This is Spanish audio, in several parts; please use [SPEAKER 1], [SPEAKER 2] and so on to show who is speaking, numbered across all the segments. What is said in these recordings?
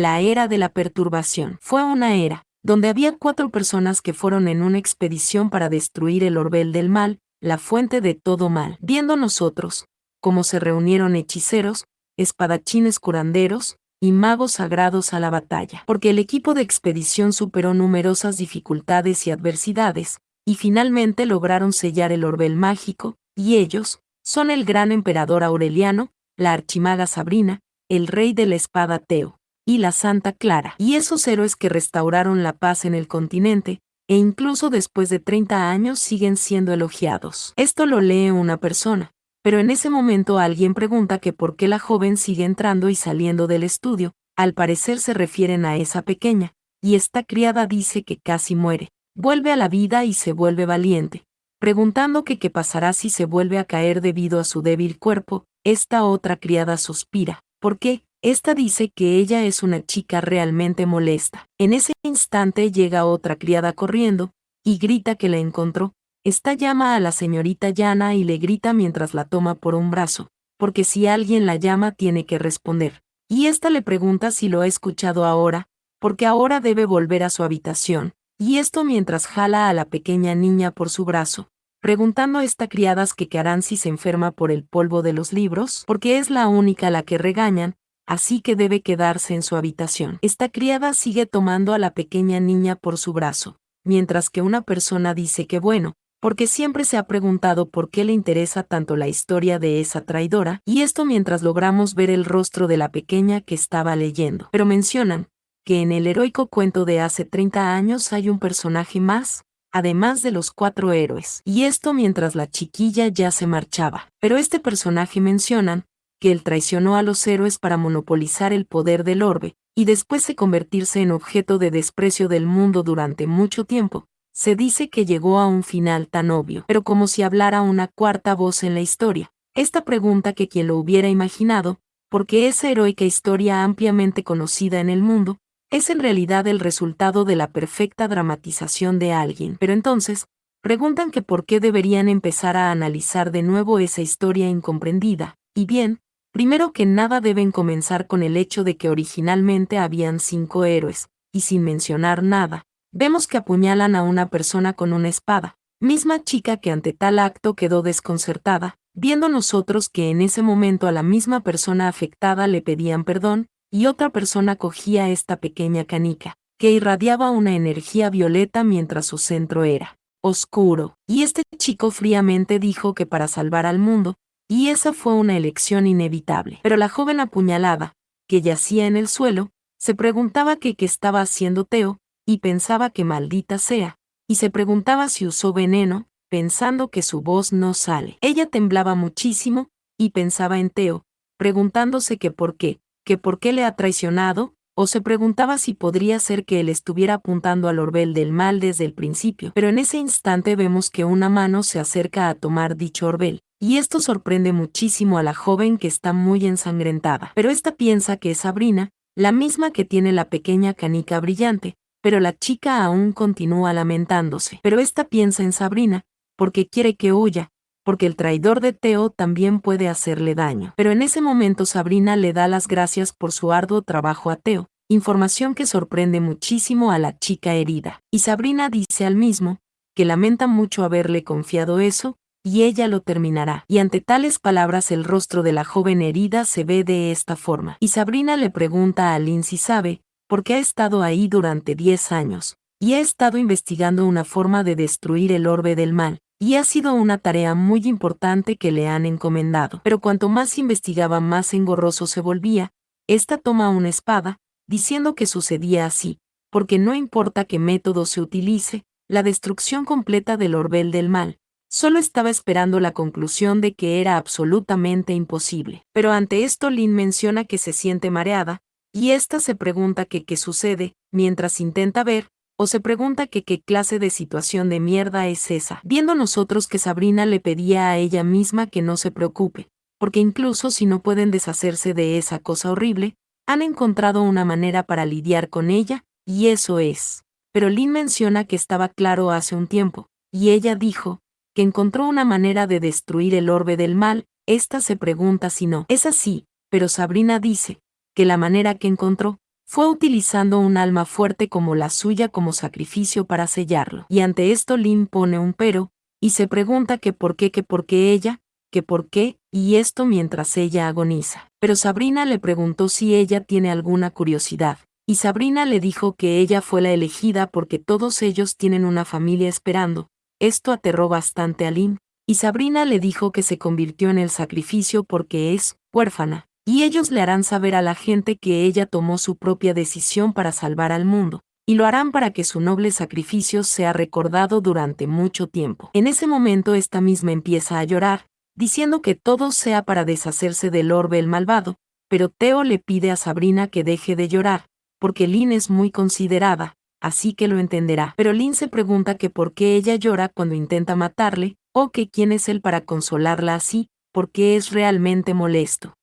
[SPEAKER 1] La era de la perturbación. Fue una era donde había 4 personas que fueron en una expedición para destruir el orbel del mal, la fuente de todo mal. Viendo nosotros cómo se reunieron hechiceros, espadachines curanderos y magos sagrados a la batalla, porque el equipo de expedición superó numerosas dificultades y adversidades, y finalmente lograron sellar el orbel mágico, y ellos son el gran emperador Aureliano, la archimaga Sabrina, el rey de la espada Teo, y la Santa Clara, y esos héroes que restauraron la paz en el continente, e incluso después de 30 años siguen siendo elogiados. Esto lo lee una persona, pero en ese momento alguien pregunta que por qué la joven sigue entrando y saliendo del estudio, al parecer se refieren a esa pequeña, y esta criada dice que casi muere, vuelve a la vida y se vuelve valiente, preguntando que qué pasará si se vuelve a caer debido a su débil cuerpo. Esta otra criada suspira, porque esta dice que ella es una chica realmente molesta. En ese instante llega otra criada corriendo, y grita que la encontró. Esta llama a la señorita Yana y le grita mientras la toma por un brazo, porque si alguien la llama tiene que responder. Y esta le pregunta si lo ha escuchado ahora, porque ahora debe volver a su habitación, y esto mientras jala a la pequeña niña por su brazo, preguntando a esta criadas que qué harán si se enferma por el polvo de los libros, porque es la única a la que regañan, así que debe quedarse en su habitación. Esta criada sigue tomando a la pequeña niña por su brazo, mientras que una persona dice que bueno, porque siempre se ha preguntado por qué le interesa tanto la historia de esa traidora, y esto mientras logramos ver el rostro de la pequeña que estaba leyendo. Pero mencionan que en el heroico cuento de hace 30 años hay un personaje más, además de los 4 héroes, y esto mientras la chiquilla ya se marchaba. Pero este personaje mencionan que él traicionó a los héroes para monopolizar el poder del orbe, y después de convertirse en objeto de desprecio del mundo durante mucho tiempo. Se dice que llegó a un final tan obvio, pero como si hablara una cuarta voz en la historia. Esta pregunta que quien lo hubiera imaginado, porque esa heroica historia ampliamente conocida en el mundo, es en realidad el resultado de la perfecta dramatización de alguien. Pero entonces, preguntan que por qué deberían empezar a analizar de nuevo esa historia incomprendida, y bien, primero que nada deben comenzar con el hecho de que originalmente habían 5 héroes, y sin mencionar nada, vemos que apuñalan a una persona con una espada, misma chica que ante tal acto quedó desconcertada, viendo nosotros que en ese momento a la misma persona afectada le pedían perdón, y otra persona cogía esta pequeña canica, que irradiaba una energía violeta mientras su centro era oscuro, y este chico fríamente dijo que para salvar al mundo, y esa fue una elección inevitable. Pero la joven apuñalada, que yacía en el suelo, se preguntaba qué estaba haciendo Teo, y pensaba que maldita sea, y se preguntaba si usó veneno, pensando que su voz no sale. Ella temblaba muchísimo, y pensaba en Teo, preguntándose que por qué le ha traicionado, o se preguntaba si podría ser que él estuviera apuntando al orbel del mal desde el principio. Pero en ese instante vemos que una mano se acerca a tomar dicho orbel, y esto sorprende muchísimo a la joven que está muy ensangrentada. Pero esta piensa que es Sabrina, la misma que tiene la pequeña canica brillante, pero la chica aún continúa lamentándose. Pero esta piensa en Sabrina, porque quiere que huya, porque el traidor de Teo también puede hacerle daño. Pero en ese momento Sabrina le da las gracias por su arduo trabajo a Teo, información que sorprende muchísimo a la chica herida. Y Sabrina dice al mismo, que lamenta mucho haberle confiado eso, y ella lo terminará. Y ante tales palabras el rostro de la joven herida se ve de esta forma. Y Sabrina le pregunta a Lynn si sabe, porque ha estado ahí durante 10 años, y ha estado investigando una forma de destruir el orbe del mal, y ha sido una tarea muy importante que le han encomendado. Pero cuanto más investigaba más engorroso se volvía. Esta toma una espada, diciendo que sucedía así, porque no importa qué método se utilice, la destrucción completa del orbel del mal. Solo estaba esperando la conclusión de que era absolutamente imposible. Pero ante esto Lynn menciona que se siente mareada, y esta se pregunta que qué sucede, mientras intenta ver, o se pregunta que qué clase de situación de mierda es esa, viendo nosotros que Sabrina le pedía a ella misma que no se preocupe, porque incluso si no pueden deshacerse de esa cosa horrible, han encontrado una manera para lidiar con ella, y eso es. Pero Lynn menciona que estaba claro hace un tiempo, y ella dijo que encontró una manera de destruir el orbe del mal. Esta se pregunta si no es así, pero Sabrina dice que la manera que encontró fue utilizando un alma fuerte como la suya como sacrificio para sellarlo. Y ante esto Lin pone un pero, y se pregunta que por qué ella, que por qué, y esto mientras ella agoniza. Pero Sabrina le preguntó si ella tiene alguna curiosidad, y Sabrina le dijo que ella fue la elegida porque todos ellos tienen una familia esperando. Esto aterró bastante a Lin, y Sabrina le dijo que se convirtió en el sacrificio porque es huérfana, y ellos le harán saber a la gente que ella tomó su propia decisión para salvar al mundo, y lo harán para que su noble sacrificio sea recordado durante mucho tiempo. En ese momento esta misma empieza a llorar, diciendo que todo sea para deshacerse del orbe el malvado, pero Teo le pide a Sabrina que deje de llorar, porque Lin es muy considerada, así que lo entenderá. Pero Lin se pregunta que por qué ella llora cuando intenta matarle, o que quién es él para consolarla así, porque es realmente molesto.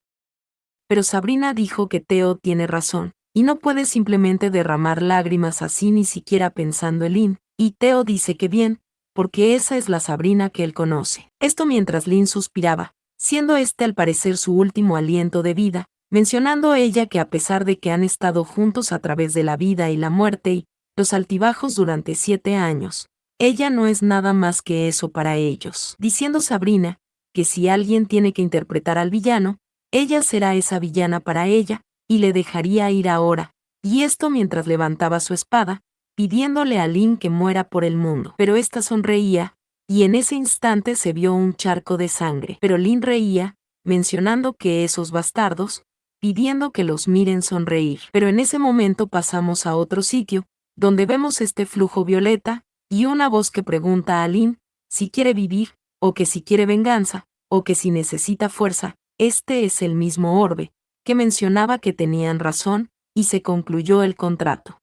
[SPEAKER 1] Pero Sabrina dijo que Teo tiene razón, y no puede simplemente derramar lágrimas así ni siquiera pensando en Lin, y Teo dice que bien, porque esa es la Sabrina que él conoce. Esto mientras Lin suspiraba, siendo este al parecer su último aliento de vida, mencionando ella que a pesar de que han estado juntos a través de la vida y la muerte y los altibajos durante 7 años, ella no es nada más que eso para ellos. Diciendo Sabrina, que si alguien tiene que interpretar al villano, ella será esa villana para ella, y le dejaría ir ahora, y esto mientras levantaba su espada, pidiéndole a Lin que muera por el mundo. Pero ésta sonreía, y en ese instante se vio un charco de sangre. Pero Lin reía, mencionando que esos bastardos, pidiendo que los miren sonreír. Pero en ese momento pasamos a otro sitio, donde vemos este flujo violeta, y una voz que pregunta a Lin si quiere vivir, o que si quiere venganza, o que si necesita fuerza. Este es el mismo orbe, que mencionaba que tenían razón, y se concluyó el contrato.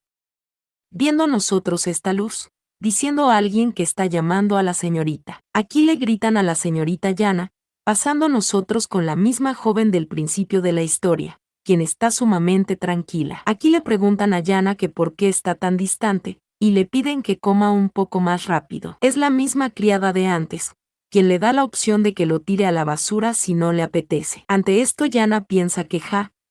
[SPEAKER 1] Viendo nosotros esta luz, diciendo a alguien que está llamando a la señorita. Aquí le gritan a la señorita Yana, pasando nosotros con la misma joven del principio de la historia, quien está sumamente tranquila. Aquí le preguntan a Yana que por qué está tan distante, y le piden que coma un poco más rápido. Es la misma criada de antes, quien le da la opción de que lo tire a la basura si no le apetece. Ante esto Yana piensa que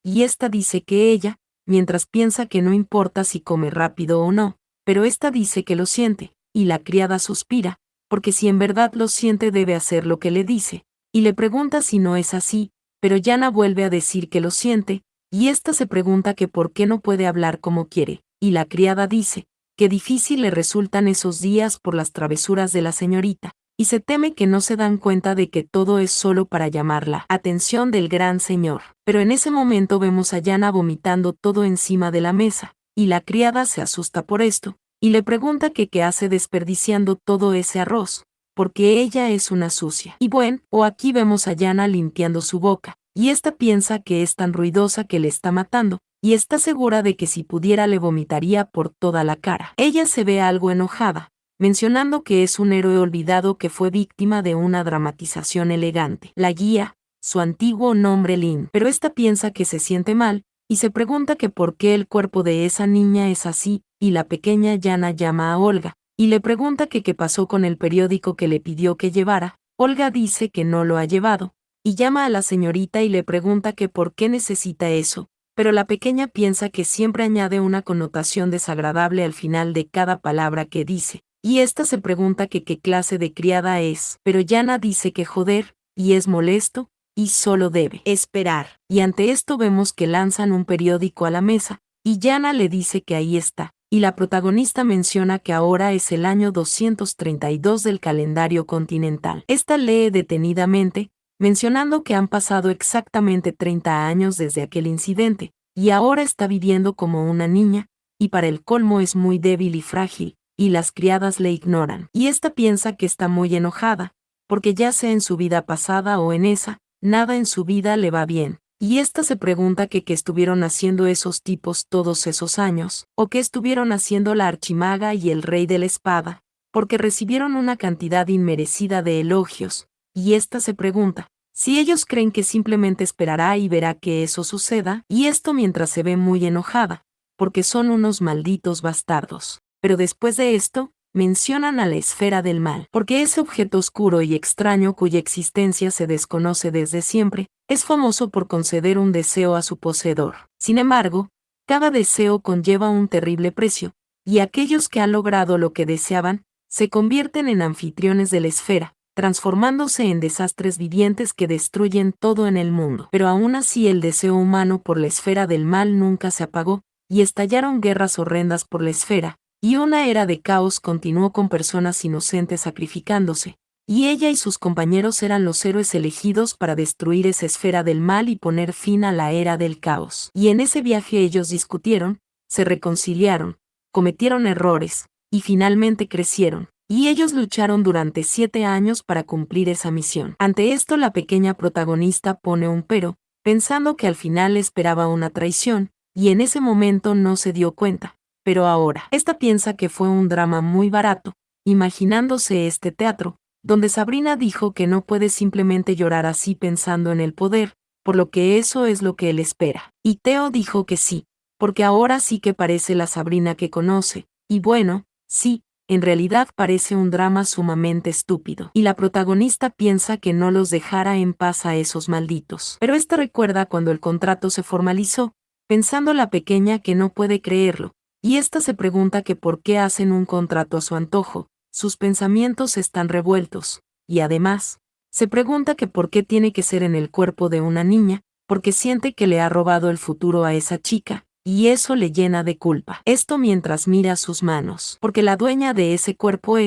[SPEAKER 1] y esta dice que ella, mientras piensa que no importa si come rápido o no, pero esta dice que lo siente, y la criada suspira, porque si en verdad lo siente debe hacer lo que le dice, y le pregunta si no es así, pero Yana vuelve a decir que lo siente, y esta se pregunta que por qué no puede hablar como quiere, y la criada dice que difícil le resultan esos días por las travesuras de la señorita, y se teme que no se dan cuenta de que todo es solo para llamar la atención del gran señor. Pero en ese momento vemos a Yana vomitando todo encima de la mesa, y la criada se asusta por esto, y le pregunta que qué hace desperdiciando todo ese arroz, porque ella es una sucia. Y bueno, aquí vemos a Yana limpiando su boca, y esta piensa que es tan ruidosa que le está matando, y está segura de que si pudiera le vomitaría por toda la cara. Ella se ve algo enojada, mencionando que es un héroe olvidado que fue víctima de una dramatización elegante. La guía, su antiguo nombre Lin, pero esta piensa que se siente mal, y se pregunta que por qué el cuerpo de esa niña es así, y la pequeña Yana llama a Olga, y le pregunta que qué pasó con el periódico que le pidió que llevara. Olga dice que no lo ha llevado, y llama a la señorita y le pregunta que por qué necesita eso, pero la pequeña piensa que siempre añade una connotación desagradable al final de cada palabra que dice. Y esta se pregunta que qué clase de criada es, pero Yana dice que joder, y es molesto, y solo debe esperar. Y ante esto vemos que lanzan un periódico a la mesa, y Yana le dice que ahí está, y la protagonista menciona que ahora es el año 232 del calendario continental. Esta lee detenidamente, mencionando que han pasado exactamente 30 años desde aquel incidente, y ahora está viviendo como una niña, y para el colmo es muy débil y frágil, y las criadas le ignoran. Y esta piensa que está muy enojada, porque ya sea en su vida pasada o en esa, nada en su vida le va bien. Y esta se pregunta que qué estuvieron haciendo esos tipos todos esos años, o qué estuvieron haciendo la archimaga y el rey de la espada, porque recibieron una cantidad inmerecida de elogios, y esta se pregunta si ellos creen que simplemente esperará y verá que eso suceda, y esto mientras se ve muy enojada, porque son unos malditos bastardos. Pero después de esto, mencionan a la esfera del mal, porque ese objeto oscuro y extraño cuya existencia se desconoce desde siempre, es famoso por conceder un deseo a su poseedor. Sin embargo, Cada deseo conlleva un terrible precio, y aquellos que han logrado lo que deseaban, se convierten en anfitriones de la esfera, transformándose en desastres vivientes que destruyen todo en el mundo. Pero aún así el deseo humano por la esfera del mal nunca se apagó, y estallaron guerras horrendas por la esfera, y una era de caos continuó con personas inocentes sacrificándose, y ella y sus compañeros eran los héroes elegidos para destruir esa esfera del mal y poner fin a la era del caos. Y en ese viaje ellos discutieron, se reconciliaron, cometieron errores, y finalmente crecieron. Y ellos lucharon durante 7 años para cumplir esa misión. Ante esto la pequeña protagonista pone un pero, pensando que al final esperaba una traición, y en ese momento no se dio cuenta. Pero ahora, esta piensa que fue un drama muy barato, imaginándose este teatro, donde Sabrina dijo que no puede simplemente llorar así pensando en el poder, por lo que eso es lo que él espera. Y Theo dijo que sí, porque ahora sí que parece la Sabrina que conoce, y bueno, sí, en realidad parece un drama sumamente estúpido. Y la protagonista piensa que no los dejará en paz a esos malditos. Pero esta recuerda cuando el contrato se formalizó, pensando la pequeña que no puede creerlo, y esta se pregunta que por qué hacen un contrato a su antojo, sus pensamientos están revueltos, y además, se pregunta que por qué tiene que ser en el cuerpo de una niña, porque siente que le ha robado el futuro a esa chica, y eso le llena de culpa. Esto mientras mira sus manos, porque la dueña de ese cuerpo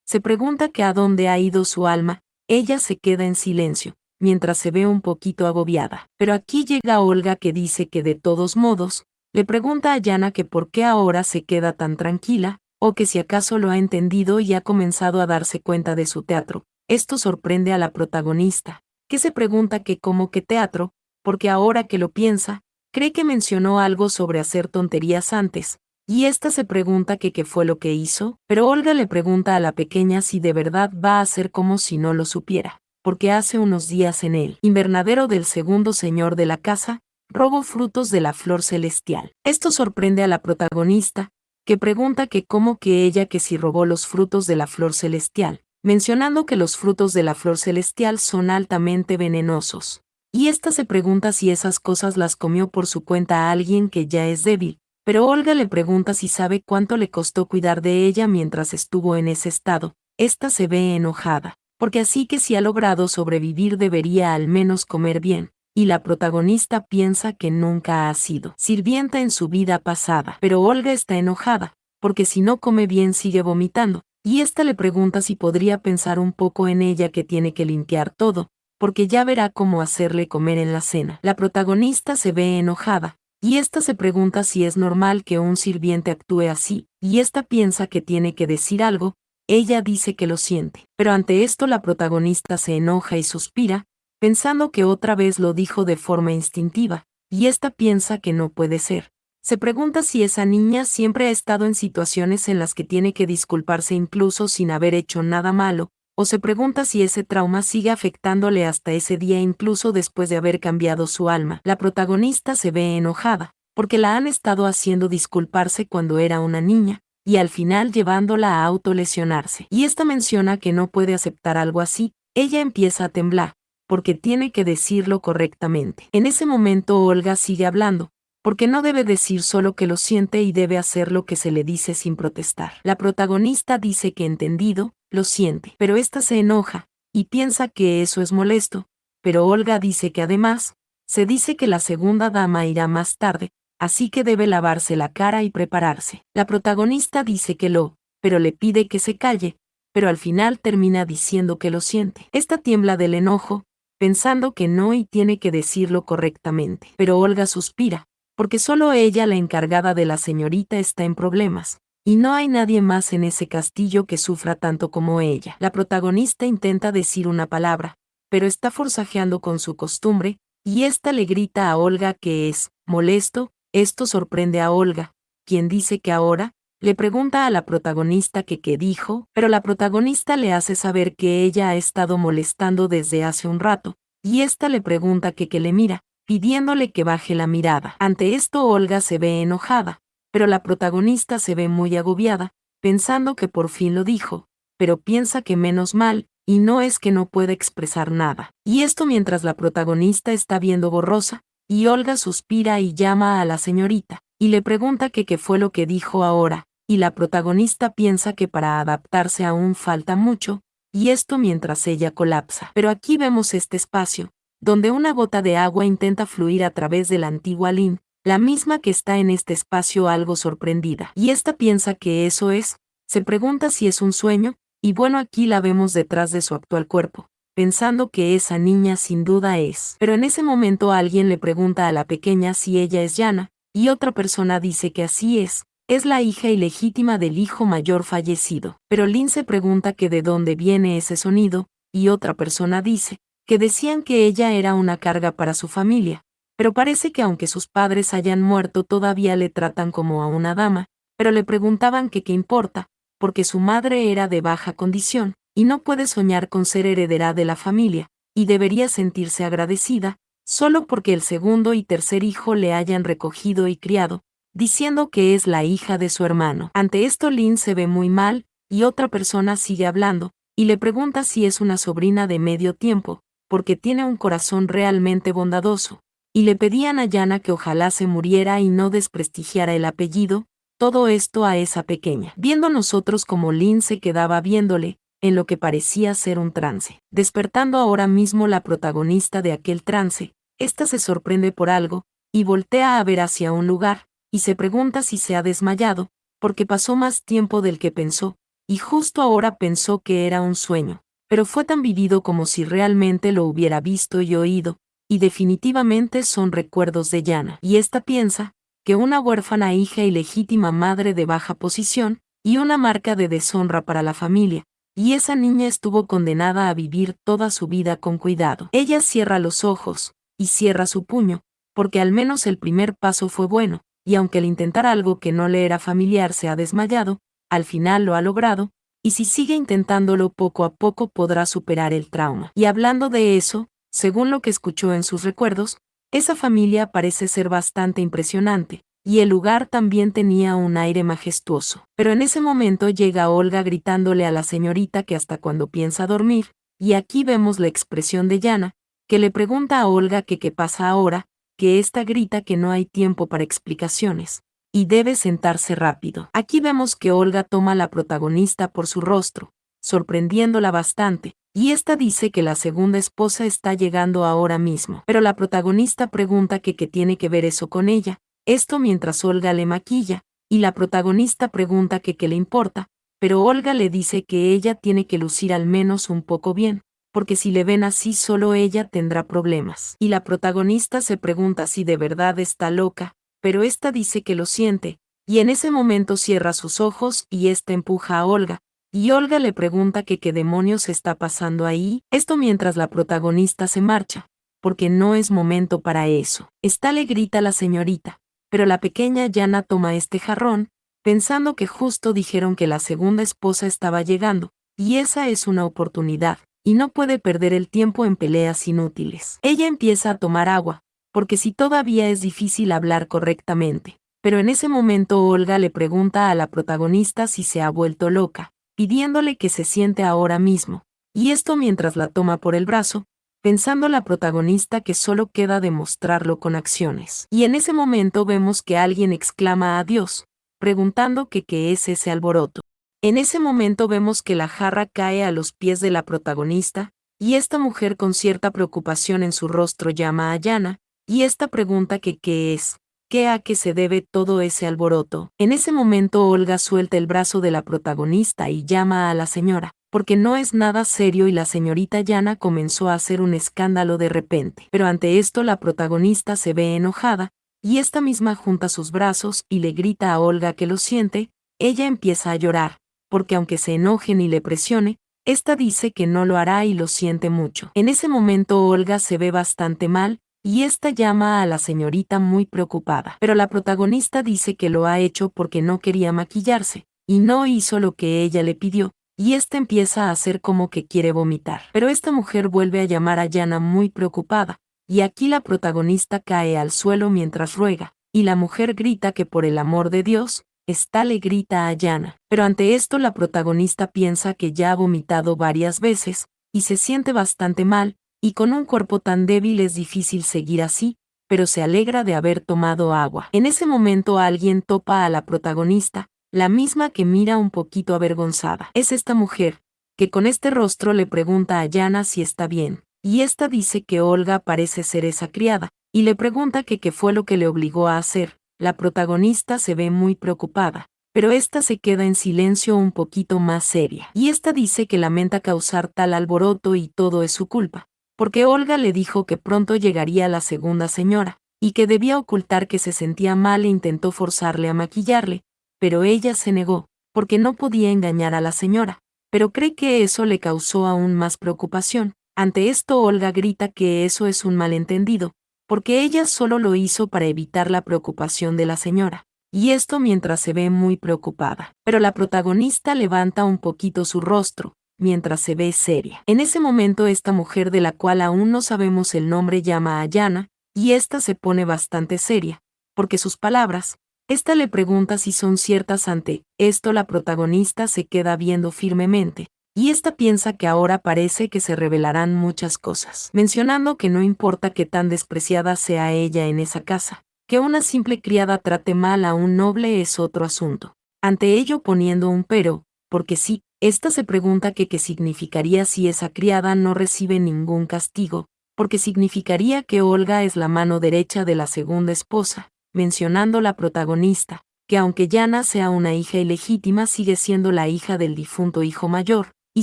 [SPEAKER 1] se pregunta que a dónde ha ido su alma, ella se queda en silencio, mientras se ve un poquito agobiada. Pero aquí llega Olga que dice que de todos modos, le pregunta a Yana que por qué ahora se queda tan tranquila, o que si acaso lo ha entendido y ha comenzado a darse cuenta de su teatro. Esto sorprende a la protagonista, que se pregunta que cómo que teatro, porque ahora que lo piensa, cree que mencionó algo sobre hacer tonterías antes, y esta se pregunta que qué fue lo que hizo, pero Olga le pregunta a la pequeña si de verdad va a hacer como si no lo supiera, porque hace unos días en el invernadero del segundo señor de la casa, robó frutos de la flor celestial. Esto sorprende a la protagonista, que pregunta que cómo que ella que si robó los frutos de la flor celestial, mencionando que los frutos de la flor celestial son altamente venenosos. Y esta se pregunta si esas cosas las comió por su cuenta a alguien que ya es débil, pero Olga le pregunta si sabe cuánto le costó cuidar de ella mientras estuvo en ese estado. Esta se ve enojada, porque así que si ha logrado sobrevivir debería al menos comer bien. Y la protagonista piensa que nunca ha sido sirvienta en su vida pasada. Pero Olga está enojada, porque si no come bien sigue vomitando, y esta le pregunta si podría pensar un poco en ella que tiene que limpiar todo, porque ya verá cómo hacerle comer en la cena. La protagonista se ve enojada, y esta se pregunta si es normal que un sirviente actúe así, y esta piensa que tiene que decir algo, ella dice que lo siente. Pero ante esto la protagonista se enoja y suspira, pensando que otra vez lo dijo de forma instintiva, y esta piensa que no puede ser. Se pregunta si esa niña siempre ha estado en situaciones en las que tiene que disculparse incluso sin haber hecho nada malo, o se pregunta si ese trauma sigue afectándole hasta ese día incluso después de haber cambiado su alma. La protagonista se ve enojada, porque la han estado haciendo disculparse cuando era una niña, y al final llevándola a autolesionarse. Y esta menciona que no puede aceptar algo así, ella empieza a temblar, porque tiene que decirlo correctamente. En ese momento Olga sigue hablando, porque no debe decir solo que lo siente y debe hacer lo que se le dice sin protestar. La protagonista dice que entendido, lo siente, pero esta se enoja, y piensa que eso es molesto, pero Olga dice que además, se dice que la segunda dama irá más tarde, así que debe lavarse la cara y prepararse. La protagonista dice que pero le pide que se calle, pero al final termina diciendo que lo siente. Esta tiembla del enojo, pensando que no y tiene que decirlo correctamente. Pero Olga suspira, porque solo ella, la encargada de la señorita, está en problemas, y no hay nadie más en ese castillo que sufra tanto como ella. La protagonista intenta decir una palabra, pero está forcejeando con su costumbre, y ésta le grita a Olga que es molesto. Esto sorprende a Olga, quien dice que ahora, le pregunta a la protagonista que qué dijo, pero la protagonista le hace saber que ella ha estado molestando desde hace un rato, y ésta le pregunta que qué le mira, pidiéndole que baje la mirada. Ante esto Olga se ve enojada, pero la protagonista se ve muy agobiada, pensando que por fin lo dijo, pero piensa que menos mal, y no es que no pueda expresar nada. Y esto mientras la protagonista está viendo borrosa, y Olga suspira y llama a la señorita, y le pregunta que qué fue lo que dijo ahora, y la protagonista piensa que para adaptarse aún falta mucho, y esto mientras ella colapsa. Pero aquí vemos este espacio, donde una gota de agua intenta fluir a través de la antigua Lynn, la misma que está en este espacio algo sorprendida. Y esta piensa que eso es, se pregunta si es un sueño, y bueno, aquí la vemos detrás de su actual cuerpo, pensando que esa niña sin duda es. Pero en ese momento alguien le pregunta a la pequeña si ella es Yana, y otra persona dice que así es la hija ilegítima del hijo mayor fallecido. Pero Lynn se pregunta que de dónde viene ese sonido, y otra persona dice que decían que ella era una carga para su familia, pero parece que aunque sus padres hayan muerto todavía le tratan como a una dama, pero le preguntaban que qué importa, porque su madre era de baja condición, y no puede soñar con ser heredera de la familia, y debería sentirse agradecida, solo porque el segundo y tercer hijo le hayan recogido y criado, diciendo que es la hija de su hermano. Ante esto Lynn se ve muy mal, y otra persona sigue hablando, y le pregunta si es una sobrina de medio tiempo, porque tiene un corazón realmente bondadoso, y le pedían a Yana que ojalá se muriera y no desprestigiara el apellido, todo esto a esa pequeña. Viendo nosotros como Lynn se quedaba viéndole, en lo que parecía ser un trance. Despertando ahora mismo la protagonista de aquel trance, esta se sorprende por algo, y voltea a ver hacia un lugar, y se pregunta si se ha desmayado, porque pasó más tiempo del que pensó, y justo ahora pensó que era un sueño, pero fue tan vivido como si realmente lo hubiera visto y oído, y definitivamente son recuerdos de Yana. Y esta piensa que una huérfana hija ilegítima madre de baja posición, y una marca de deshonra para la familia, y esa niña estuvo condenada a vivir toda su vida con cuidado. Ella cierra los ojos, y cierra su puño, porque al menos el primer paso fue bueno, y aunque al intentar algo que no le era familiar se ha desmayado, al final lo ha logrado, y si sigue intentándolo poco a poco podrá superar el trauma. Y hablando de eso, según lo que escuchó en sus recuerdos, esa familia parece ser bastante impresionante, y el lugar también tenía un aire majestuoso. Pero en ese momento llega Olga gritándole a la señorita que hasta cuando piensa dormir, y aquí vemos la expresión de Yana, que le pregunta a Olga que qué pasa ahora, que ésta grita que no hay tiempo para explicaciones, y debe sentarse rápido. Aquí vemos que Olga toma a la protagonista por su rostro, sorprendiéndola bastante, y esta dice que la segunda esposa está llegando ahora mismo. Pero la protagonista pregunta que qué tiene que ver eso con ella, esto mientras Olga le maquilla, y la protagonista pregunta que qué le importa, pero Olga le dice que ella tiene que lucir al menos un poco bien, porque si le ven así solo ella tendrá problemas. Y la protagonista se pregunta si de verdad está loca, pero esta dice que lo siente, y en ese momento cierra sus ojos y esta empuja a Olga, y Olga le pregunta que qué demonios está pasando ahí, esto mientras la protagonista se marcha, porque no es momento para eso. Esta le grita a la señorita, pero la pequeña Yana toma este jarrón, pensando que justo dijeron que la segunda esposa estaba llegando, y esa es una oportunidad, y no puede perder el tiempo en peleas inútiles. Ella empieza a tomar agua, porque si todavía es difícil hablar correctamente, pero en ese momento Olga le pregunta a la protagonista si se ha vuelto loca, pidiéndole que se siente ahora mismo, y esto mientras la toma por el brazo, pensando la protagonista que solo queda demostrarlo con acciones. Y en ese momento vemos que alguien exclama a Dios, preguntando que qué es ese alboroto. En ese momento vemos que la jarra cae a los pies de la protagonista, y esta mujer con cierta preocupación en su rostro llama a Yana, y esta pregunta que qué es, qué a qué se debe todo ese alboroto. En ese momento Olga suelta el brazo de la protagonista y llama a la señora, porque no es nada serio y la señorita Yana comenzó a hacer un escándalo de repente. Pero ante esto la protagonista se ve enojada, y esta misma junta sus brazos y le grita a Olga que lo siente, ella empieza a llorar, porque aunque se enojen y le presione, esta dice que no lo hará y lo siente mucho. En ese momento Olga se ve bastante mal, y esta llama a la señorita muy preocupada. Pero la protagonista dice que lo ha hecho porque no quería maquillarse, y no hizo lo que ella le pidió, y esta empieza a hacer como que quiere vomitar. Pero esta mujer vuelve a llamar a Yana muy preocupada, y aquí la protagonista cae al suelo mientras ruega, y la mujer grita que por el amor de Dios, esta le grita a Yana. Pero ante esto la protagonista piensa que ya ha vomitado varias veces, y se siente bastante mal, y con un cuerpo tan débil es difícil seguir así, pero se alegra de haber tomado agua. En ese momento alguien topa a la protagonista, la misma que mira un poquito avergonzada. Es esta mujer, que con este rostro le pregunta a Yana si está bien, y esta dice que Olga parece ser esa criada, y le pregunta que qué fue lo que le obligó a hacer. La protagonista se ve muy preocupada, pero esta se queda en silencio un poquito más seria, y esta dice que lamenta causar tal alboroto y todo es su culpa, porque Olga le dijo que pronto llegaría la segunda señora, y que debía ocultar que se sentía mal e intentó forzarle a maquillarle, pero ella se negó, porque no podía engañar a la señora, pero cree que eso le causó aún más preocupación. Ante esto Olga grita que eso es un malentendido, porque ella solo lo hizo para evitar la preocupación de la señora, y esto mientras se ve muy preocupada. Pero la protagonista levanta un poquito su rostro, mientras se ve seria. En ese momento esta mujer de la cual aún no sabemos el nombre llama a Yana, y esta se pone bastante seria, porque sus palabras, esta le pregunta si son ciertas. Ante esto la protagonista se queda viendo firmemente, y esta piensa que ahora parece que se revelarán muchas cosas, mencionando que no importa qué tan despreciada sea ella en esa casa, que una simple criada trate mal a un noble es otro asunto. Ante ello poniendo un pero, porque sí, esta se pregunta que qué significaría si esa criada no recibe ningún castigo, porque significaría que Olga es la mano derecha de la segunda esposa, mencionando la protagonista, que aunque Yana sea una hija ilegítima sigue siendo la hija del difunto hijo mayor, y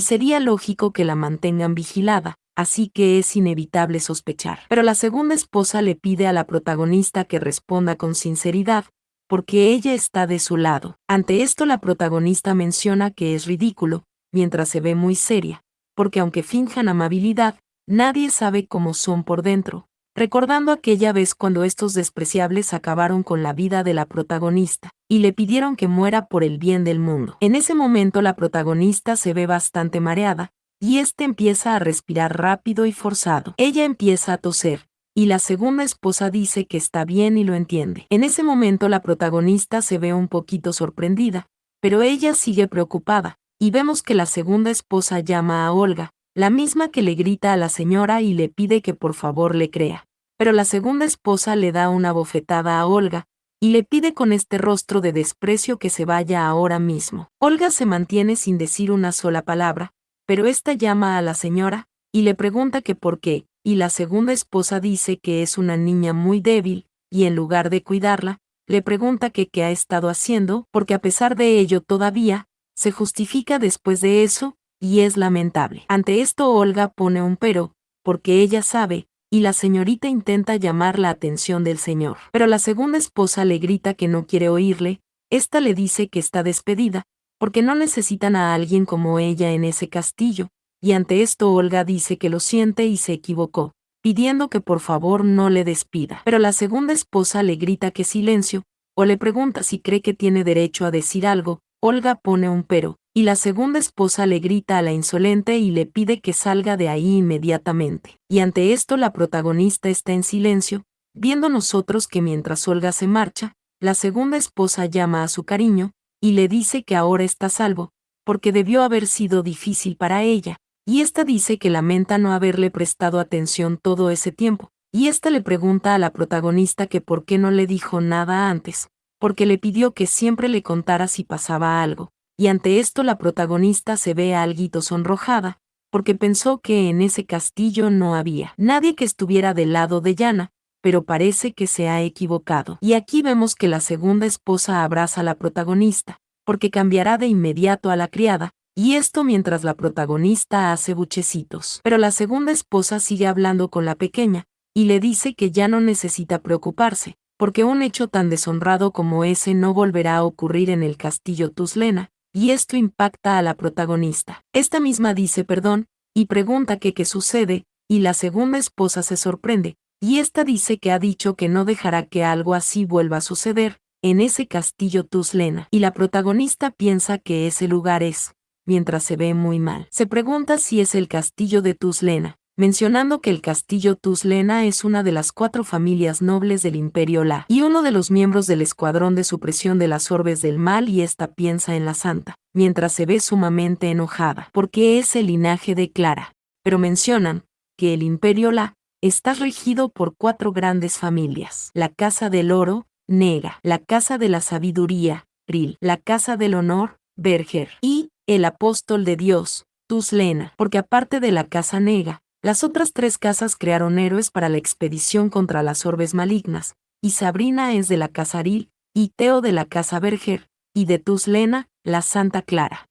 [SPEAKER 1] sería lógico que la mantengan vigilada, así que es inevitable sospechar. Pero la segunda esposa le pide a la protagonista que responda con sinceridad, porque ella está de su lado. Ante esto la protagonista menciona que es ridículo, mientras se ve muy seria, porque aunque finjan amabilidad, nadie sabe cómo son por dentro, recordando aquella vez cuando estos despreciables acabaron con la vida de la protagonista, y le pidieron que muera por el bien del mundo. En ese momento la protagonista se ve bastante mareada, y empieza a respirar rápido y forzado. Ella empieza a toser, y la segunda esposa dice que está bien y lo entiende. En ese momento la protagonista se ve un poquito sorprendida, pero ella sigue preocupada, y vemos que la segunda esposa llama a Olga, la misma que le grita a la señora y le pide que por favor le crea. Pero la segunda esposa le da una bofetada a Olga, y le pide con este rostro de desprecio que se vaya ahora mismo. Olga se mantiene sin decir una sola palabra, pero esta llama a la señora, y le pregunta que por qué, y la segunda esposa dice que es una niña muy débil, y en lugar de cuidarla, le pregunta que qué ha estado haciendo, porque a pesar de ello todavía, se justifica después de eso, y es lamentable. Ante esto Olga pone un pero, porque ella sabe, y la señorita intenta llamar la atención del señor. Pero la segunda esposa le grita que no quiere oírle, esta le dice que está despedida, porque no necesitan a alguien como ella en ese castillo, y ante esto Olga dice que lo siente y se equivocó, pidiendo que por favor no le despida. Pero la segunda esposa le grita que silencio, o le pregunta si cree que tiene derecho a decir algo. Olga pone un pero, y la segunda esposa le grita a la insolente y le pide que salga de ahí inmediatamente. Y ante esto la protagonista está en silencio, viendo nosotros que mientras Olga se marcha, la segunda esposa llama a su cariño, y le dice que ahora está a salvo, porque debió haber sido difícil para ella, y esta dice que lamenta no haberle prestado atención todo ese tiempo, y esta le pregunta a la protagonista que por qué no le dijo nada antes, porque le pidió que siempre le contara si pasaba algo, y ante esto la protagonista se ve alguito sonrojada, porque pensó que en ese castillo no había nadie que estuviera del lado de Yana, pero parece que se ha equivocado. Y aquí vemos que la segunda esposa abraza a la protagonista, porque cambiará de inmediato a la criada, y esto mientras la protagonista hace buchecitos. Pero la segunda esposa sigue hablando con la pequeña, y le dice que ya no necesita preocuparse, porque un hecho tan deshonrado como ese no volverá a ocurrir en el castillo Tuslena, y esto impacta a la protagonista. Esta misma dice perdón, y pregunta que qué sucede, y la segunda esposa se sorprende, y esta dice que ha dicho que no dejará que algo así vuelva a suceder en ese castillo Tuslena, y la protagonista piensa que ese lugar es, mientras se ve muy mal. Se pregunta si es el castillo de Tuslena, mencionando que el castillo Tuslena es una de las 4 familias nobles del Imperio La, y uno de los miembros del escuadrón de supresión de las orbes del mal, y esta piensa en la santa, mientras se ve sumamente enojada, porque es el linaje de Clara. Pero mencionan que el Imperio La estás regido por 4 grandes familias: la casa del oro, Nega; la casa de la sabiduría, Ril; la casa del honor, Berger; y el apóstol de Dios, Tuslena. Porque aparte de la casa Nega, las otras 3 casas crearon héroes para la expedición contra las orbes malignas, y Sabrina es de la casa Ril, y Teo de la casa Berger, y de Tuslena, la Santa Clara.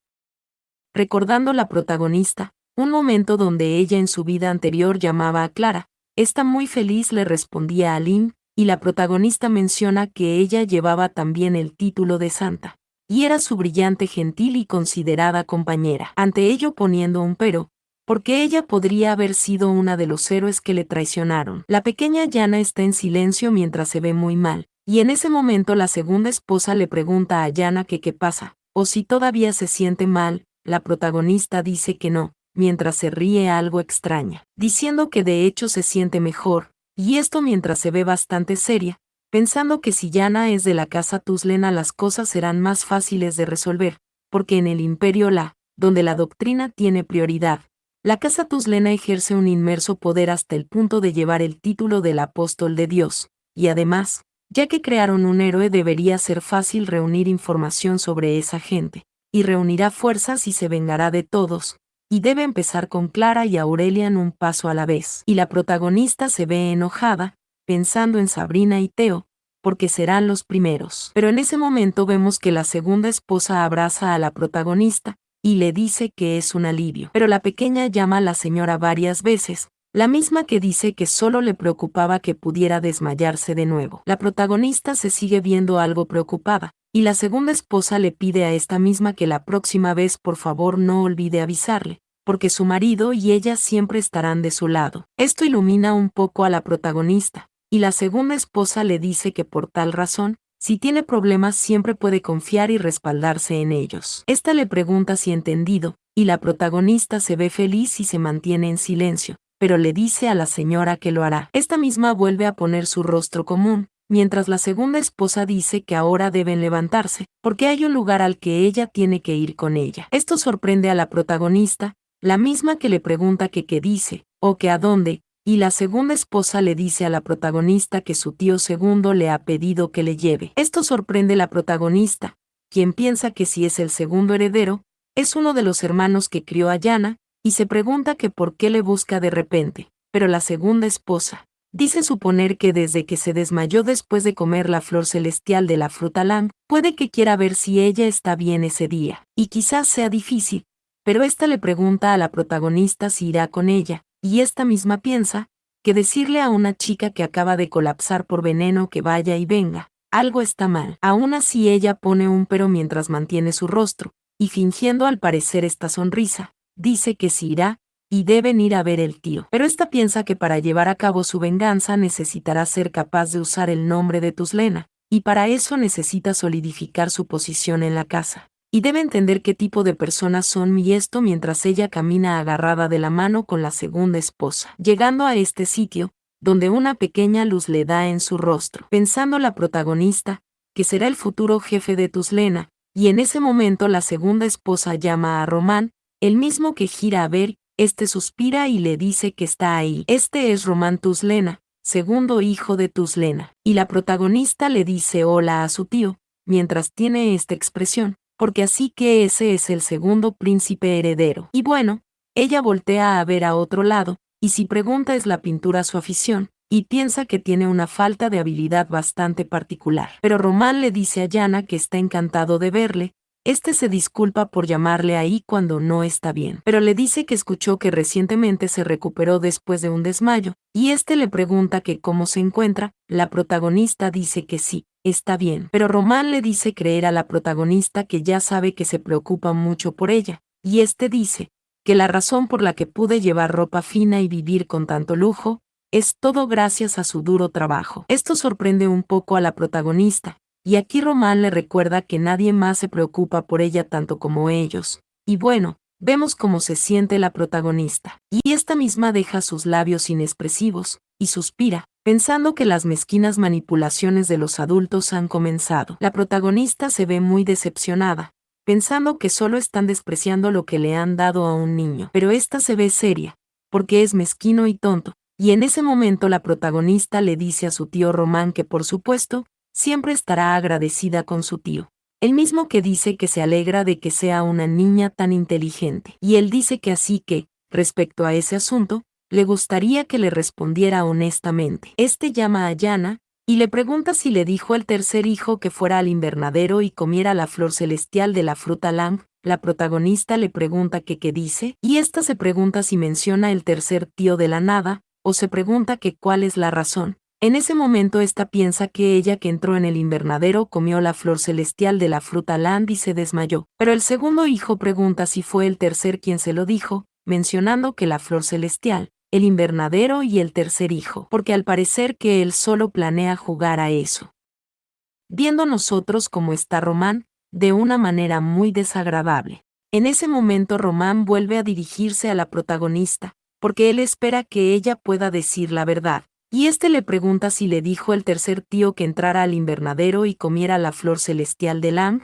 [SPEAKER 1] Recordando la protagonista, un momento donde ella en su vida anterior llamaba a Clara, esta muy feliz le respondía a Lynn, y la protagonista menciona que ella llevaba también el título de santa, y era su brillante, gentil y considerada compañera. Ante ello poniendo un pero, porque ella podría haber sido una de los héroes que le traicionaron. La pequeña Yana está en silencio mientras se ve muy mal, y en ese momento la segunda esposa le pregunta a Yana que qué pasa, o si todavía se siente mal. La protagonista dice que no, mientras se ríe algo extraña, diciendo que de hecho se siente mejor, y esto mientras se ve bastante seria, pensando que si Yana es de la casa Tuslena las cosas serán más fáciles de resolver, porque en el Imperio La, donde la doctrina tiene prioridad, la casa Tuslena ejerce un inmenso poder hasta el punto de llevar el título del apóstol de Dios, y además, ya que crearon un héroe debería ser fácil reunir información sobre esa gente, y reunirá fuerzas y se vengará de todos, y debe empezar con Clara y Aurelian un paso a la vez. Y la protagonista se ve enojada, pensando en Sabrina y Teo, porque serán los primeros. Pero en ese momento vemos que la segunda esposa abraza a la protagonista, y le dice que es un alivio. Pero la pequeña llama a la señora varias veces, la misma que dice que solo le preocupaba que pudiera desmayarse de nuevo. La protagonista se sigue viendo algo preocupada, y la segunda esposa le pide a esta misma que la próxima vez por favor no olvide avisarle, porque su marido y ella siempre estarán de su lado. Esto ilumina un poco a la protagonista, y la segunda esposa le dice que por tal razón, si tiene problemas siempre puede confiar y respaldarse en ellos. Esta le pregunta si entendido, y la protagonista se ve feliz y se mantiene en silencio, pero le dice a la señora que lo hará. Esta misma vuelve a poner su rostro común, mientras la segunda esposa dice que ahora deben levantarse, porque hay un lugar al que ella tiene que ir con ella. Esto sorprende a la protagonista, la misma que le pregunta que qué dice, o que a dónde, y la segunda esposa le dice a la protagonista que su tío segundo le ha pedido que le lleve. Esto sorprende a la protagonista, quien piensa que si es el segundo heredero, es uno de los hermanos que crió a Yana, y se pregunta que por qué le busca de repente, pero la segunda esposa dice suponer que desde que se desmayó después de comer la flor celestial de la fruta Lam, puede que quiera ver si ella está bien ese día, y quizás sea difícil, pero esta le pregunta a la protagonista si irá con ella, y esta misma piensa que decirle a una chica que acaba de colapsar por veneno que vaya y venga, algo está mal. Aún así ella pone un pero mientras mantiene su rostro, y fingiendo al parecer esta sonrisa, dice que sí irá, y deben ir a ver el tío. Pero esta piensa que para llevar a cabo su venganza necesitará ser capaz de usar el nombre de Tuslena, y para eso necesita solidificar su posición en la casa. Y debe entender qué tipo de personas son y esto mientras ella camina agarrada de la mano con la segunda esposa. Llegando a este sitio, donde una pequeña luz le da en su rostro, pensando la protagonista, que será el futuro jefe de Tuslena, y en ese momento la segunda esposa llama a Román, el mismo que gira a ver. Este suspira y le dice que está ahí. Este es Román Tuslena, segundo hijo de Tuslena. Y la protagonista le dice hola a su tío, mientras tiene esta expresión, porque así que ese es el segundo príncipe heredero. Y bueno, ella voltea a ver a otro lado, y si pregunta es la pintura su afición, y piensa que tiene una falta de habilidad bastante particular. Pero Román le dice a Yana que está encantado de verle. Este se disculpa por llamarle ahí cuando no está bien, pero le dice que escuchó que recientemente se recuperó después de un desmayo, y este le pregunta que cómo se encuentra. La protagonista dice que sí, está bien, pero Román le dice creer a la protagonista que ya sabe que se preocupa mucho por ella, y este dice que la razón por la que pude llevar ropa fina y vivir con tanto lujo, es todo gracias a su duro trabajo. Esto sorprende un poco a la protagonista, y aquí Román le recuerda que nadie más se preocupa por ella tanto como ellos. Y bueno, vemos cómo se siente la protagonista. Y esta misma deja sus labios inexpresivos, y suspira, pensando que las mezquinas manipulaciones de los adultos han comenzado. La protagonista se ve muy decepcionada, pensando que solo están despreciando lo que le han dado a un niño. Pero esta se ve seria, porque es mezquino y tonto, Y en ese momento la protagonista le dice a su tío Román que por supuesto, siempre estará agradecida con su tío. El mismo que dice que se alegra de que sea una niña tan inteligente. Y él dice que así que, respecto a ese asunto, le gustaría que le respondiera honestamente. Este llama a Yana y le pregunta si le dijo el tercer hijo que fuera al invernadero y comiera la flor celestial de la fruta lamb. La protagonista le pregunta que qué dice, y ésta se pregunta si menciona el tercer tío de la nada, o se pregunta que cuál es la razón. En ese momento ésta piensa que ella que entró en el invernadero comió la flor celestial de la fruta land y se desmayó. Pero el segundo hijo pregunta si fue el tercer quien se lo dijo, mencionando que la flor celestial, el invernadero y el tercer hijo, porque al parecer que él solo planea jugar a eso. Viendo nosotros cómo está Román, de una manera muy desagradable. En ese momento Román vuelve a dirigirse a la protagonista, porque él espera que ella pueda decir la verdad. Y este le pregunta si le dijo el tercer tío que entrara al invernadero y comiera la flor celestial del lamb.